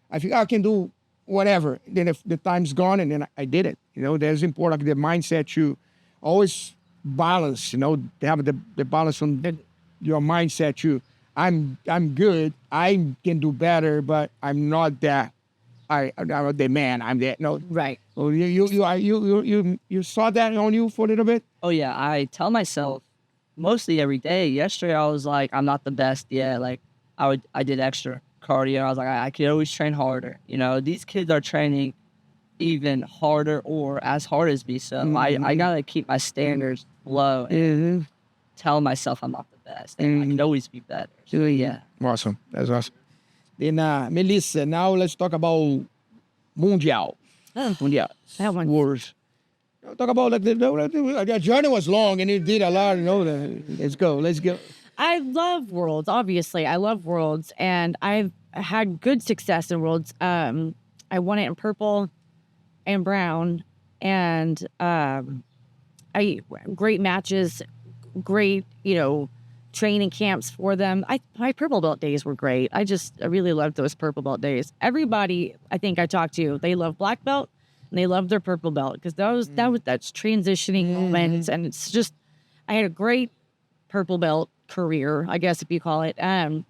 I think I can do whatever. Then if the time's gone, and then I did it. You know, there's important, like, the mindset to always balance, you know, to have the balance on your mindset to, I'm good. I can do better, but I'm not that. I'm the man. I'm that. No, Right. Well, you saw that on you for a little bit. Oh yeah, I tell myself mostly every day. Yesterday I was like, I'm not the best yet. Like, I did extra cardio. I was like, I could always train harder. You know, these kids are training even harder or as hard as me. So I gotta keep my standards low and tell myself I'm not the best, and I can always be better. So yeah. Awesome. That's awesome. Then, Melissa, now let's talk about Mundial. Mundial. That one. Wars. Talk about, like, the journey was long, and you did a lot, you know. Let's go. I love Worlds, obviously. I love Worlds, and I've had good success in Worlds. I won it in purple and brown, and great matches, great, training camps for them. My purple belt days were great. I really loved those purple belt days. Everybody I think I talked to, they love black belt and they love their purple belt because that's transitioning moments, and it's just, I had a great purple belt career, I guess if you call it. And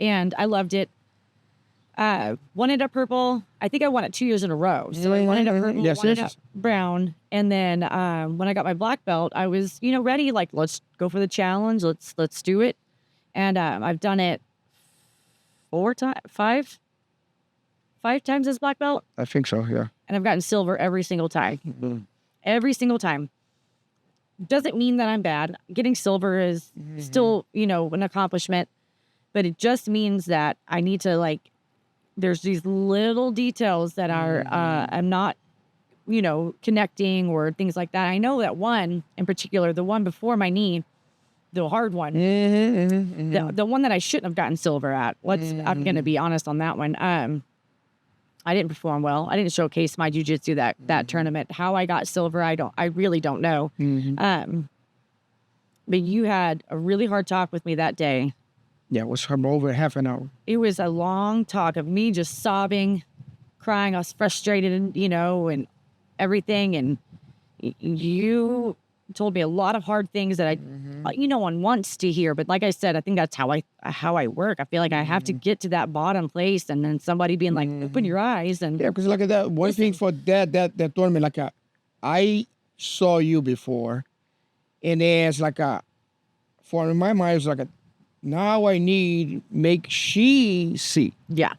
I loved it. Won it at purple. I think I won it 2 years in a row. So I won it at purple, won it at brown. And then when I got my black belt, I was, ready. Like, let's go for the challenge. Let's do it. And I've done it five times as black belt. I think so, yeah. And I've gotten silver every single time. Every single time. Doesn't mean that I'm bad. Getting silver is still, an accomplishment. But it just means that I need to, there's these little details that are, I'm not, connecting or things like that. I know that one in particular, the one before my knee, the hard one, the one that I shouldn't have gotten silver at. I'm going to be honest on that one. I didn't perform well. I didn't showcase my jiu-jitsu that tournament. How I got silver, I really don't know. But you had a really hard talk with me that day. Yeah, it was over half an hour. It was a long talk of me just sobbing, crying. I was frustrated, and everything. And you told me a lot of hard things that no one wants to hear. But like I said, I think that's how I work. I feel like I have to get to that bottom place, and then somebody being like, "Open your eyes." And yeah, because like that one thing for that tournament, I saw you before, and it's for my mind, it was now I need make she see. Yeah.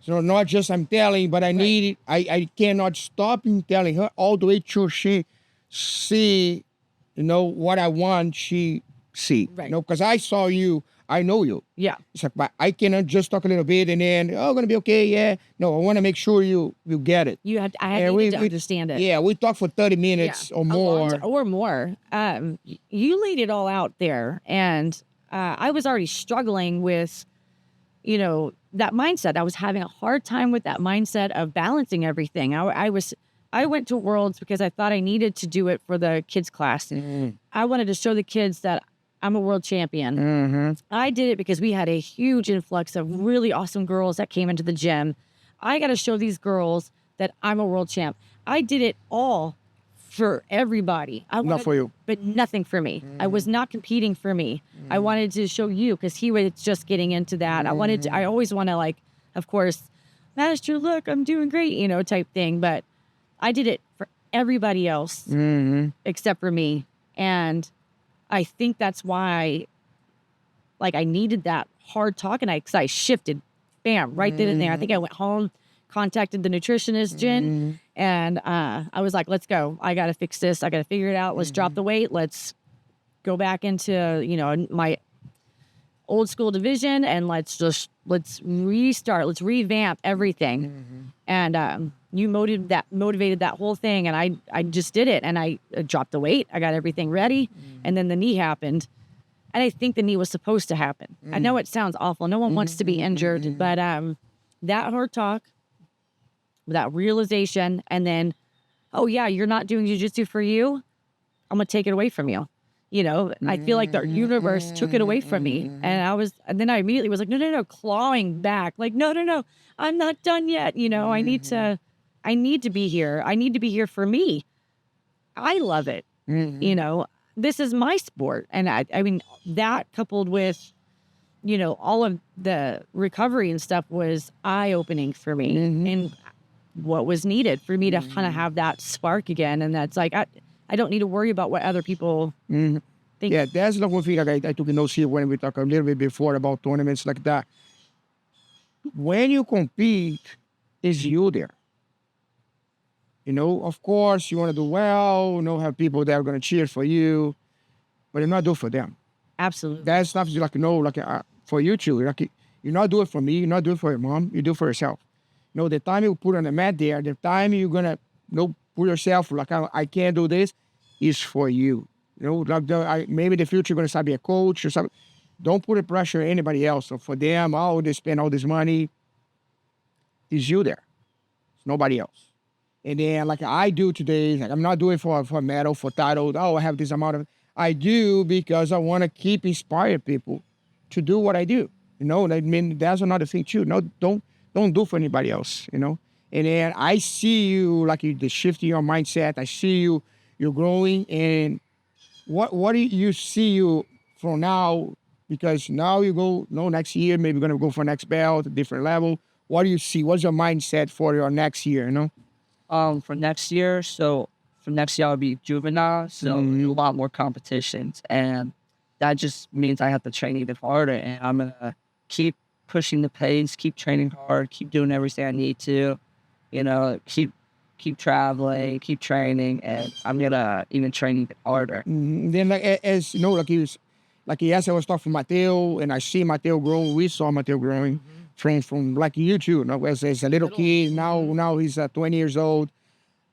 So not just I'm telling, but I need I cannot stop in telling her all the way till she see, what I want she see. Right. Because I saw you, I know you. Yeah. It's but I cannot just talk a little bit and then, gonna be okay, yeah. No, I want to make sure you get it. I had to understand it. Yeah, we talked for 30 minutes or more. Or more. You laid it all out there, and I was already struggling with, that mindset. I was having a hard time with that mindset of balancing everything. I went to Worlds because I thought I needed to do it for the kids class. I wanted to show the kids that I'm a world champion. I did it because we had a huge influx of really awesome girls that came into the gym. I got to show these girls that I'm a world champ. I did it all for everybody. Not for you. But nothing for me. I was not competing for me. I wanted to show you because he was just getting into that. I always want to, of course, Master, look, I'm doing great, type thing. But I did it for everybody else except for me. And I think that's why, I needed that hard talk. And I shifted, bam, right then and there. I think I went home, contacted the nutritionist, Jen, and I was like, let's go. I got to fix this. I got to figure it out. Let's drop the weight. Let's go back into, my old school division, and let's restart. Let's revamp everything. And you motivated that whole thing, and I just did it, and I dropped the weight. I got everything ready, and then the knee happened. And I think the knee was supposed to happen. I know it sounds awful. No one wants to be injured, but that hard talk, that realization, and then, oh yeah, you're not doing jiu-jitsu for you, I'm gonna take it away from you. I feel like the universe took it away from me. And then I immediately was like, no, clawing back. Like, no, I'm not done yet. I need to be here. I need to be here for me. I love it. This is my sport. And I mean, that coupled with, all of the recovery and stuff was eye-opening for me. And what was needed for me to kind of have that spark again. And that's I don't need to worry about what other people think. Yeah, that's the one thing I took notes here when we talked a little bit before about tournaments like that. When you compete, is you there. Of course, you want to do well, have people that are going to cheer for you, but you're not doing it for them. Absolutely. That stuff is for you too. You're not doing it for me, you're not doing it for your mom, you do it for yourself. The time you put on the mat there, the time you're going to, put yourself, I can't do this, is for you. Maybe the future you're going to start be a coach or something. Don't put the pressure on anybody else. So for them, they spend all this money. Is you there. nobody else. And then like I do today, like I'm not doing for medal, for title. Oh, I have this amount of. I do because I want to keep inspiring people to do what I do. You know, I mean that's another thing too. No, don't do for anybody else. You know. And then I see you like the shift in your mindset. I see you're growing. And what do you see you from now? Because now you go, next year, maybe you're going to go for next belt, a different level. What do you see? What's your mindset for your next year, you know? For next year, I'll be juvenile, so a lot more competitions. And that just means I have to train even harder. And I'm going to keep pushing the pace, keep training hard, keep doing everything I need to, you know, keep traveling, keep training. And I'm going to even train even harder. Then like, as you know, like yes, I was talking to Mateo, and I see Mateo growing. We saw Mateo growing, friends from like you too. You know, as a little kid. Now he's 20 years old.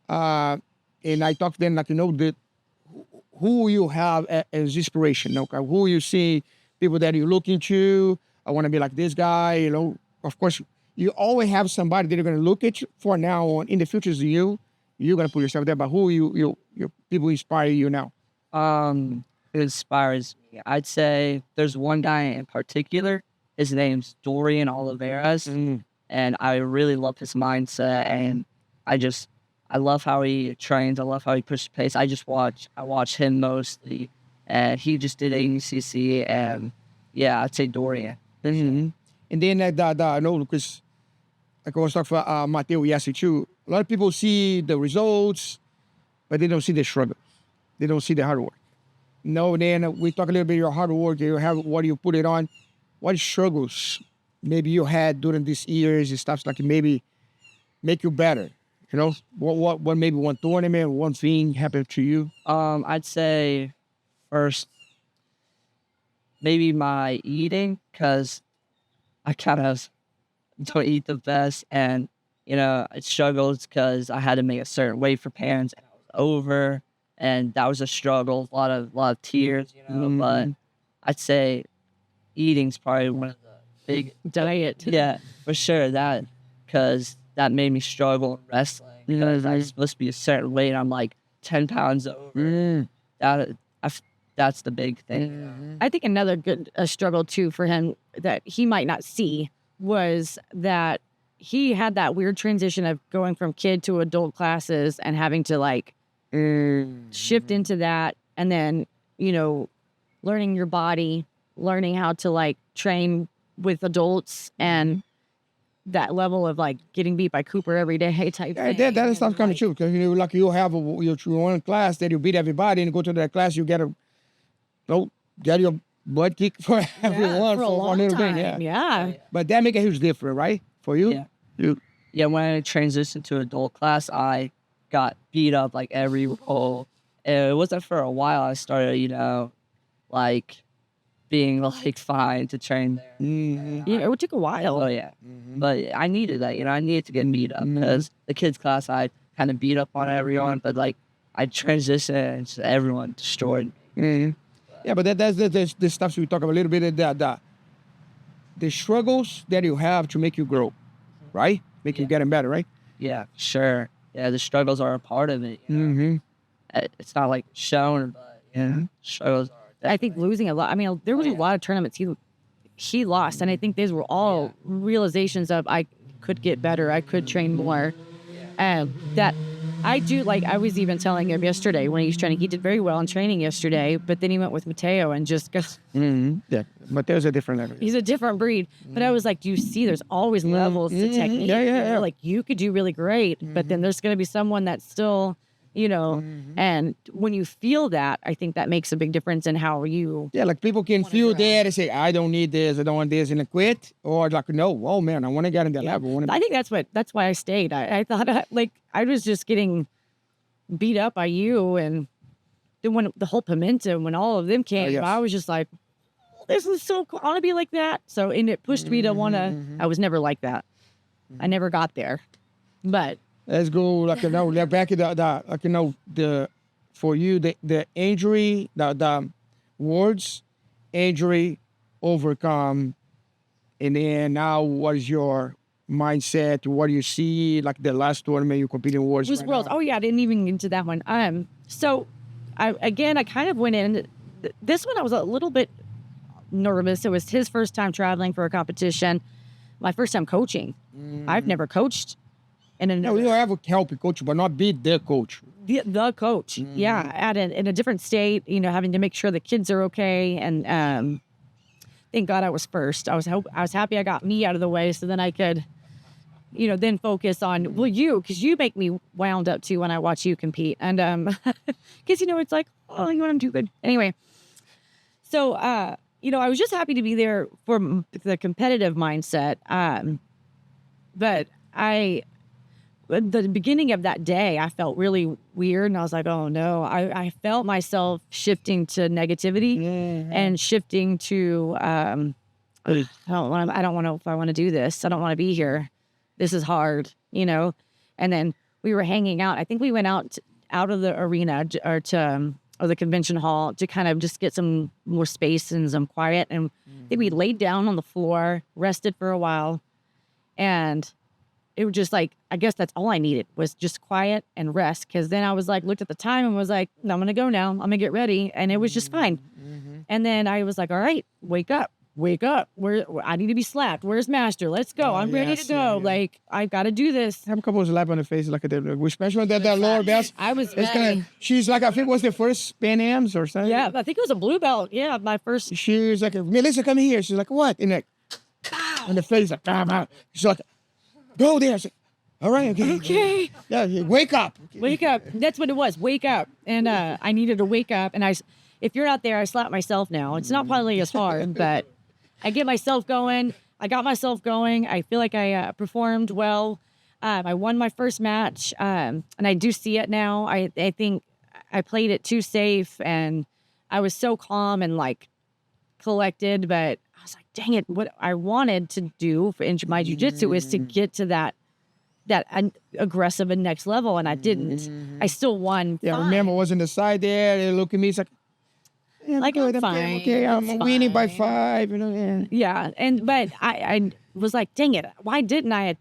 And I talked to them like, you know, who you have as inspiration. You know, who you see, people that you look into. I want to be like this guy. You know, of course, you always have somebody that you're going to look at for now on. In the future is you. You're going to put yourself there. But who your people inspire you now? It inspires me. I'd say there's one guy in particular. His name's Dorian Oliveras, and I really love his mindset. And I love how he trains. I love how he pushes pace. I watch him mostly, and he just did ACC, and yeah, I'd say Dorian. And then I know because like I was talking for Mateo yesterday too. A lot of people see the results, but they don't see the struggle. They don't see the hard work. No, then we talk a little bit your hard work. You have what you put it on. What struggles maybe you had during these years and stuff like maybe make you better? You know, what maybe one tournament, one thing happened to you? I'd say first maybe my eating, because I kind of don't eat the best, and you know I struggled because I had to make a certain weight for parents, and I was over. And that was a struggle, a lot of tears, you know. But I'd say eating's probably one of the big diet. Yeah, for sure. Because that made me struggle in wrestling. Because I was supposed to be a certain weight, and I'm like 10 pounds over. That's the big thing. I think another good struggle too for him that he might not see was that he had that weird transition of going from kid to adult classes and having to like shift into that, and then, you know, learning your body, learning how to like train with adults, and that level of like getting beat by Cooper every day type thing. That is stuff kind of true, because you like you have your one class that you beat everybody, and you go to that class you get your butt kicked for everyone for a long little time. thing. Yeah. But that make a huge difference, right? For you? Yeah, when I transitioned to adult class, I got beat up like every roll. And it wasn't for a while. I started, you know, like being like fine to train there. Yeah, it took a while. Oh yeah, but I needed that. You know, I needed to get beat up because the kids class I kind of beat up on everyone, but like I transitioned and just everyone destroyed me. Yeah, but that's the stuff we talk about a little bit. The struggles that you have to make you grow, right? Make you getting better, right? Yeah, sure. Yeah, the struggles are a part of it. You know? It's not like shown, but struggles are. I think losing a lot. I mean, there was a lot of tournaments he lost, and I think these were all realizations of I could get better, I could train more, and that I do. Like I was even telling him yesterday when he was training, he did very well in training yesterday, but then he went with Mateo and just goes. Yeah, Mateo's a different level. He's a different breed. But I was like, do you see? There's always levels to technique. Yeah. Like you could do really great, but then there's going to be someone that's still. You know, and when you feel that, I think that makes a big difference in how you. Yeah, like people can feel that and say, I don't need this, I don't want this, and then quit. Or like, no, oh man, I want to get in that level. I think that's why I stayed. I thought I was just getting beat up by you, and then when the whole Pimenta, when all of them came, I was just like, this is so cool. I want to be like that. So, and it pushed me to want to, I was never like that. I never got there, but. Let's go, like, you know, back to like, you know, for you, the injury, the words, injury, overcome, and then now what is your mindset, what you see, like the last tournament you competed in Worlds? It was Worlds. Oh yeah, I didn't even get into that one. So I kind of went in. This one I was a little bit nervous. It was his first time traveling for a competition. My first time coaching. I've never coached. No, you have a help coach, but not be the coach. The coach, yeah, in a different state, you know, having to make sure the kids are okay, and thank God I was first. I was happy I got me out of the way, so then I could, you know, then focus on because you make me wound up too when I watch you compete, and because you know it's like, oh, you want to do good anyway. So you know, I was just happy to be there for the competitive mindset, but at the beginning of that day, I felt really weird, and I was like, "Oh no!" I felt myself shifting to negativity and shifting to, I don't know if I want to do this. I don't want to be here. This is hard, you know. And then we were hanging out. I think we went out of the arena or the convention hall to kind of just get some more space and some quiet. And then we laid down on the floor, rested for a while, and it was just like, I guess that's all I needed was just quiet and rest. Because then I was like, looked at the time and was like, no, I'm going to go now. I'm going to get ready. And it was just fine. And then I was like, all right, wake up. I need to be slapped. Where's Master? Let's go. I'm ready to go. Like, I've got to do this. I have a couple of slap on the face, like especially on that lower belt. I was ready. She's like, I think it was the first Pan Ams or something. Yeah, I think it was a blue belt. Yeah, my first. She's like, Melissa, come here. She's like, what? And like, on the face, like, bah. She's like, go there. Like, all right, okay. Yeah, wake up. Wake up. That's what it was. Wake up. And I needed to wake up. And if you're out there, I slap myself now. It's not probably as hard, but I get myself going. I got myself going. I feel like I performed well. I won my first match, and I do see it now. I think I played it too safe, and I was so calm and like collected, but I was like, dang it, what I wanted to do in my jiu-jitsu is to get to that aggressive and next level, and I didn't. I still won. Yeah, I remember I was on the side there, they look at me, it's like, yeah, like good, I'm fine. Okay, I'm winning by 5, you know. Yeah, but I was like, dang it, why didn't I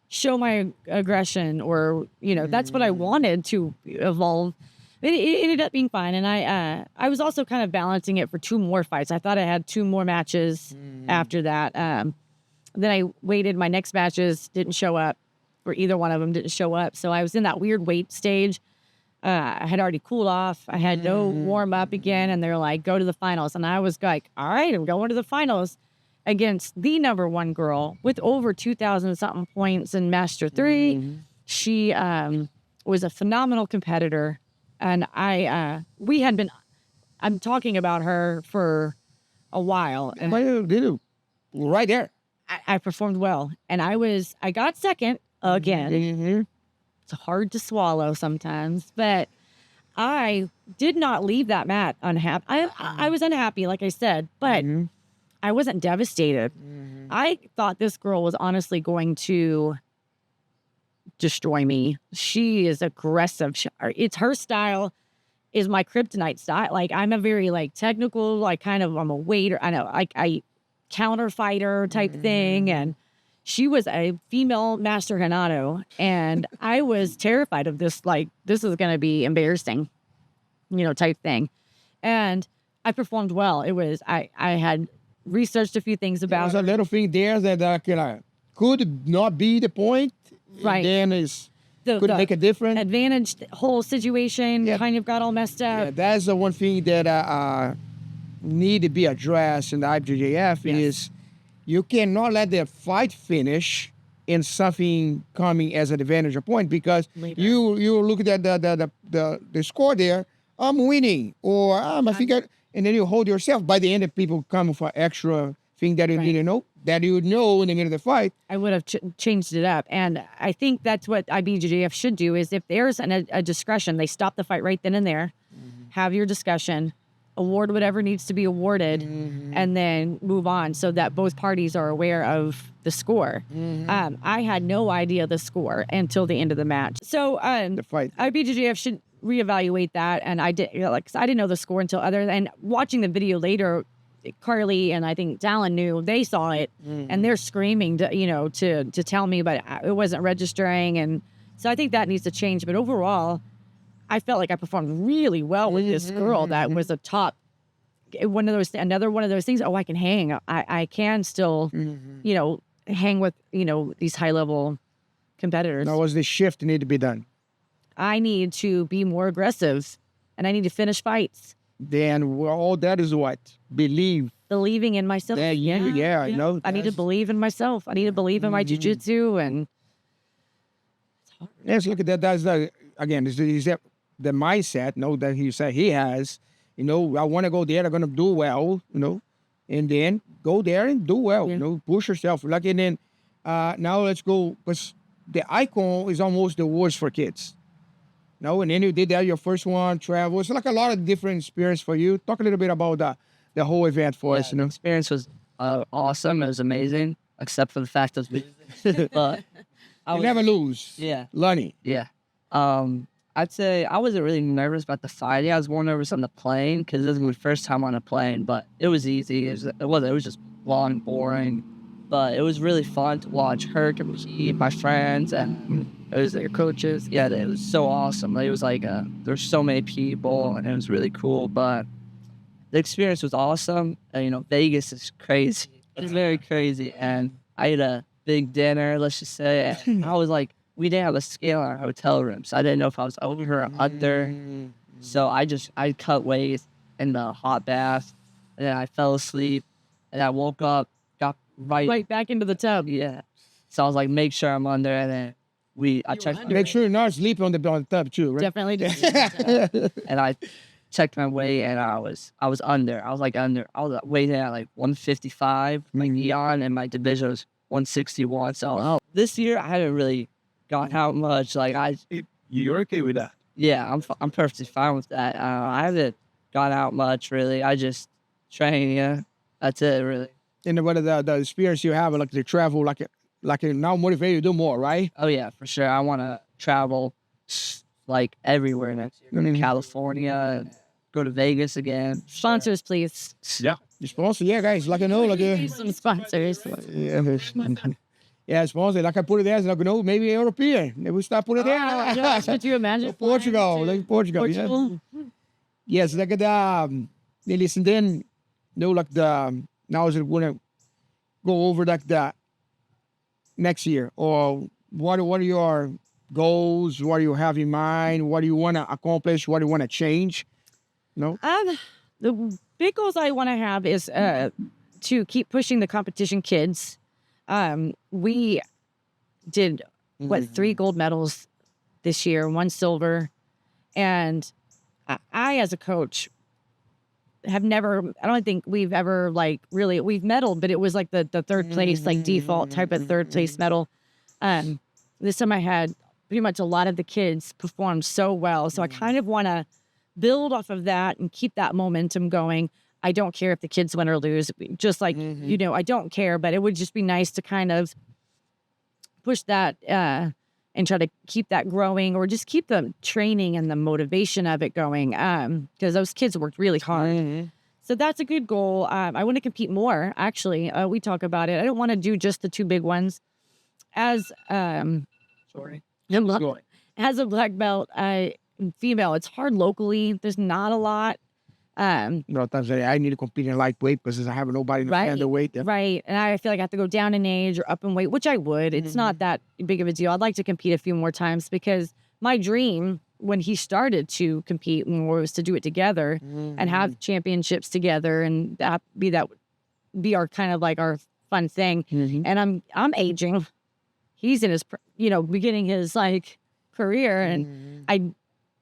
show my aggression? Or, you know, that's what I wanted to evolve. It ended up being fine, and I was also kind of balancing it for 2 more fights. I thought I had 2 more matches after that. Then I waited. My next matches didn't show up, or either one of them didn't show up. So I was in that weird wait stage. I had already cooled off. I had no warm up again, and they're like, go to the finals. And I was like, all right, I'm going to the finals against the #1 girl with over 2,000 something points in Master 3. She was a phenomenal competitor. And I'm talking about her for a while. And right there. I performed well. And I got second again. It's hard to swallow sometimes, but I did not leave that mat unhappy. I was unhappy, like I said, but I wasn't devastated. I thought this girl was honestly going to destroy me. She is aggressive. It's her style is my kryptonite style. Like, I'm a very like technical, like I'm a waiter. I know, like I counter fighter type thing. And she was a female Master Renato, and I was terrified of this. Like, this is going to be embarrassing, you know, type thing. And I performed well. It was, I had researched a few things about. There's a little thing there that could not be the point. Right. And then could make a difference. Advantaged whole situation kind of got all messed up. Yeah, that's the one thing that need to be addressed in the IBJJF is you cannot let the fight finish in something coming as an advantage or point, because you look at the score there, I'm winning, or I think and then you hold yourself. By the end, if people come for extra thing that you didn't know, that you would know in the end of the fight. I would have changed it up. And I think that's what IBJJF should do, is if there's a discretion, they stop the fight right then and there, have your discussion, award whatever needs to be awarded, and then move on so that both parties are aware of the score. I had no idea the score until the end of the match. So the fight. IBJJF should reevaluate that. And I didn't know the score until and watching the video later, Carly and I think Talon knew, they saw it and they're screaming to tell me, but it wasn't registering. And so I think that needs to change. But overall, I felt like I performed really well with this girl that was a top, another one of those things. Oh, I can hang. I can still, hang with, these high level competitors. Now, was the shift need to be done? I need to be more aggressive and I need to finish fights. Then all that is what? Believing in myself. Yeah, I know. I need to believe in myself. I need to believe in my jiu-jitsu. And let's look at that. That's again, is that the mindset, that he said he has. I want to go there. I'm going to do well, and then go there and do well, push yourself. Like, and then now let's go, because the icon is almost the worst for kids. And then you did that, your first one, travel. It's like a lot of different experience for you. Talk a little bit about the whole event for us. The experience was awesome. It was amazing, except for the fact of but you never lose. Yeah. Learning. Yeah. I'd say I wasn't really nervous about the fighting. I was more nervous on the plane because this was my first time on a plane, but it was easy. It was just long and boring, but it was really fun to watch her compete, my friends, and it was their coaches. Yeah, it was so awesome. It was like there's so many people, and it was really cool. But the experience was awesome. Vegas is crazy. It's very crazy, and I had a big dinner. Let's just say, and I was like, we didn't have a scale in our hotel room, so I didn't know if I was over or under. So I cut weight in the hot bath, and then I fell asleep, and I woke up, got right back into the tub. Yeah. So I was like, make sure I'm under, and then I checked. Make sure you're not sleeping on the tub too, right? Definitely did. And I checked my weight, and I was under. I was weighing at like 155, my neon, and my division was 161. So this year I haven't really gone out much. Like you're okay with that? Yeah, I'm perfectly fine with that. I haven't gone out much really. I just train. Yeah, that's it really. And what the experience you have, like the travel, like now motivate you to do more, right? Oh yeah, for sure. I want to travel like everywhere next year. Go to California, go to Vegas again. Sponsors, please. Yeah, sponsor. Yeah, guys. Some sponsors. Yeah, sponsor. Like I put it there, maybe European. Maybe we start putting it there. Could you imagine? Portugal. Yeah. Yes, like they listen then. Now is it gonna go over like that next year, or what are your goals? What do you have in mind? What do you want to accomplish? What do you want to change? The big goals I want to have is to keep pushing the competition kids. We did 3 gold medals this year, 1 silver, and I as a coach have never, I don't think we've ever we've medaled, but it was like the third place, like default type of third place medal. This time I had pretty much a lot of the kids performed so well. So I kind of want to build off of that and keep that momentum going. I don't care if the kids win or lose, just like, I don't care, but it would just be nice to kind of push that and try to keep that growing, or just keep the training and the motivation of it going, because those kids worked really hard. So that's a good goal. I want to compete more, actually. We talk about it. I don't want to do just the 2 big ones. As as a black belt female, it's hard locally. There's not a lot. Times I need to compete in lightweight because I have nobody to stand the weight. Yeah. Right. And I feel like I have to go down in age or up in weight, which I would. It's not that big of a deal. I'd like to compete a few more times, because my dream when he started to compete was to do it together and have championships together, and that be our kind of like our fun thing. And I'm aging. He's in his, beginning his career, and I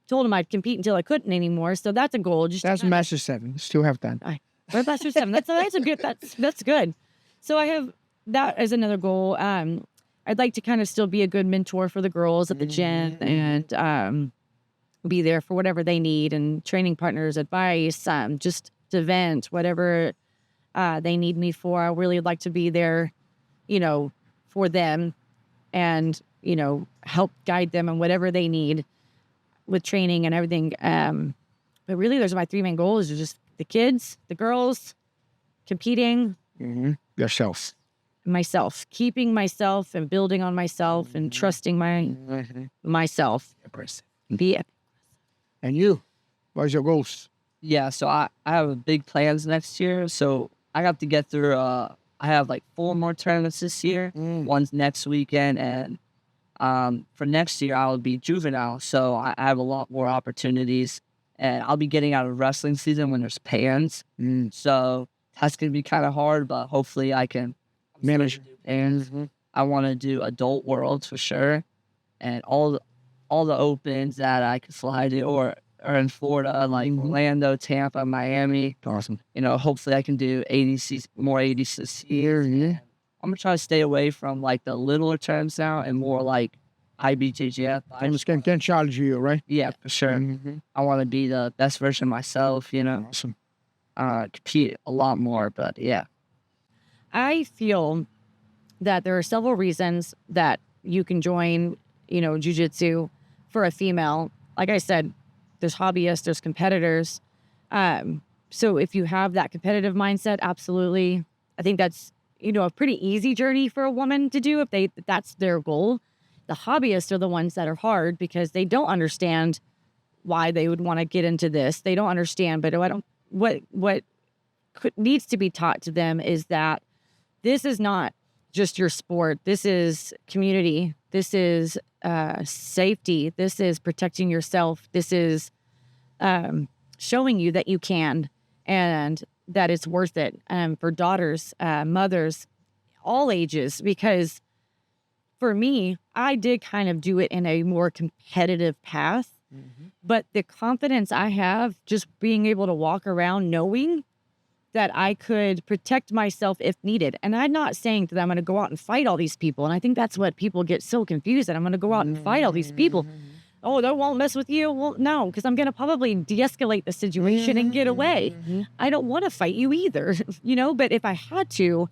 told him I'd compete until I couldn't anymore. So that's a goal. That's Master 7. Still have time. Right, Master 7. That's good. So I have that as another goal. I'd like to kind of still be a good mentor for the girls at the gym, and be there for whatever they need, and training partners, advice, just to vent, whatever they need me for. I really like to be there, for them, and, help guide them in whatever they need with training and everything. But really, those are my 3 main goals: are just the kids, the girls, competing, Yourself. myself, keeping myself and building on myself and trusting myself. Be And you? What's your goals? Yeah, so I have big plans next year. So I have to get through, I have like 4 more tournaments this year. One's next weekend. And for next year, I'll be juvenile. So I have a lot more opportunities. And I'll be getting out of wrestling season when there's pans. So that's going to be kind of hard, but hopefully I can Manage. And I want to do adult worlds for sure. And all the opens that I could fly to or in Florida, like Orlando, Tampa, Miami. Awesome. You know, hopefully I can do more 80s this year. I'm going to try to stay away from like the littler terms now and more like IBJJF. I just can challenge you, right? Yeah, for sure. I want to be the best version of myself, you know. Awesome. Compete a lot more, but yeah. I feel that there are several reasons that you can join, you know, jiu-jitsu for a female. Like I said, there's hobbyists, there's competitors. So if you have that competitive mindset, absolutely. I think that's, you know, a pretty easy journey for a woman to do if that's their goal. The hobbyists are the ones that are hard because they don't understand why they would want to get into this. They don't understand, but what needs to be taught to them is that this is not just your sport. This is community. This is safety. This is protecting yourself. This is showing you that you can and that it's worth it for daughters, mothers, all ages. Because for me, I did kind of do it in a more competitive path. But the confidence I have just being able to walk around knowing that I could protect myself if needed. And I'm not saying that I'm going to go out and fight all these people. And I think that's what people get so confused that I'm going to go out and fight all these people. Oh, they won't mess with you? Well, no, because I'm going to probably de-escalate the situation and get away. I don't want to fight you either, you know, but if I had to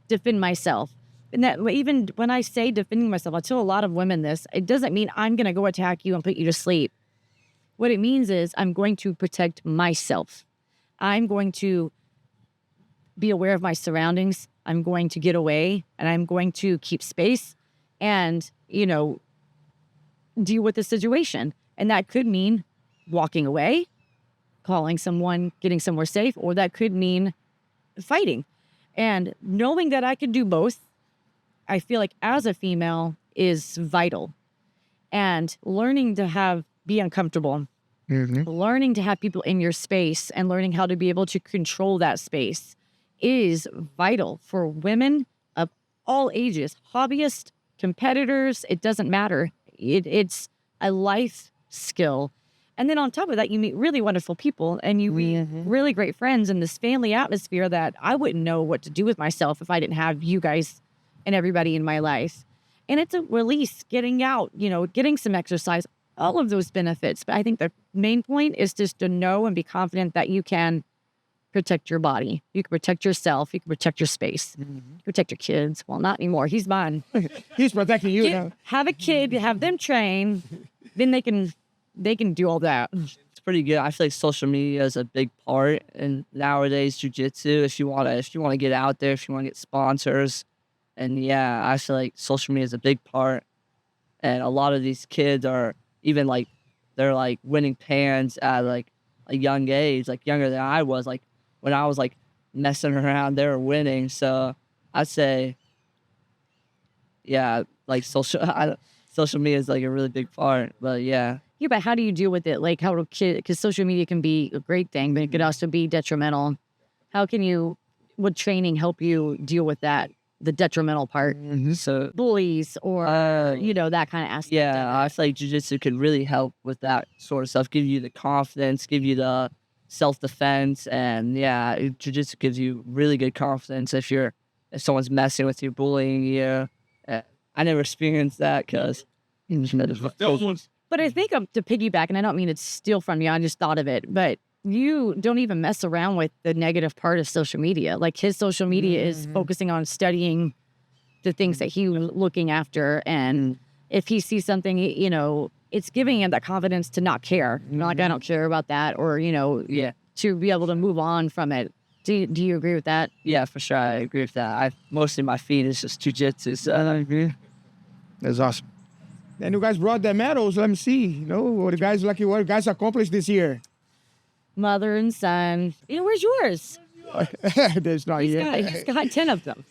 defend myself, and that even when I say defending myself, I tell a lot of women this, it doesn't mean I'm going to go attack you and put you to sleep. What it means is I'm going to protect myself. I'm going to be aware of my surroundings. I'm going to get away and I'm going to keep space and, you know, deal with the situation. And that could mean walking away, calling someone, getting somewhere safe, or that could mean fighting. And knowing that I could do both, I feel like as a female is vital. And learning to be uncomfortable, learning to have people in your space and learning how to be able to control that space is vital for women of all ages, hobbyists, competitors, it doesn't matter. It's a life skill. And then on top of that, you meet really wonderful people and you meet really great friends in this family atmosphere that I wouldn't know what to do with myself if I didn't have you guys and everybody in my life. And it's a release, getting out, you know, getting some exercise, all of those benefits. But I think the main point is just to know and be confident that you can protect your body. You can protect yourself. You can protect your space. Protect your kids. Well, not anymore. He's mine. He's protecting you now. Have a kid, have them train, then they can do all that. It's pretty good. I feel like social media is a big part in nowadays jiu-jitsu. If you wanna get out there, if you wanna get sponsors. And yeah, I feel like social media is a big part. And a lot of these kids are even like they're like winning pans at like a young age, like younger than I was. Like when I was like messing around, they were winning. So I'd say, yeah, like social media is like a really big part. But yeah. Yeah, but how do you deal with it? Like how do kids, because social media can be a great thing, but it could also be detrimental. How can you, would training help you deal with that? The detrimental part, So bullies or, you know, that kind of aspect. Yeah, I feel like jiu-jitsu could really help with that sort of stuff, give you the confidence, give you the self-defense. And yeah, jiu-jitsu gives you really good confidence if someone's messing with you, bullying you. I never experienced that because But I think to piggyback, and I don't mean to steal from you, I just thought of it, but you don't even mess around with the negative part of social media. Like his social media is focusing on studying the things that he was looking after. And if he sees something, you know, it's giving him that confidence to not care. You know, like, I don't care about that, or, you know, to be able to move on from it. Do you agree with that? Yeah, for sure. I agree with that. Mostly my feet is just jujitsu. So I agree. That's awesome. And you guys brought the medals. Let me see. You know, what you guys accomplished this year. Mother and son. Where's yours? There's not yet. He's got 10 of them.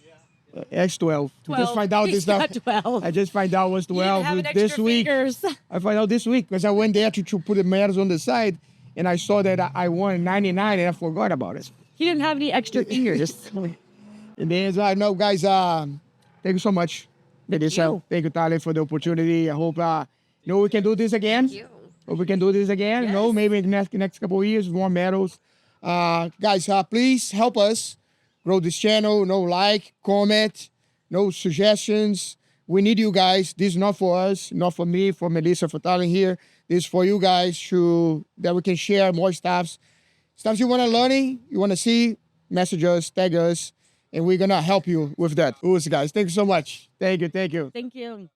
X12. Just find out this stuff. 12. I just find out what's 12 this week. Fingers. I find out this week because I went there to put the medals on the side, and I saw that I won 99, and I forgot about it. He didn't have any extra fingers. And then I know, guys. Thank you so much. Melissa, thank you, Talen, for the opportunity. I hope we can do this again. Thank you. Hope we can do this again. Yes. Maybe in the next couple of years, more medals. Guys, please help us grow this channel. Like, comment, suggestions. We need you guys. This is not for us, not for me, for Melissa, for Talen here. This is for you guys that we can share more stuff you want to learn, you want to see, message us, tag us, and we're going to help you with that. Guys, thank you so much. Thank you. Thank you.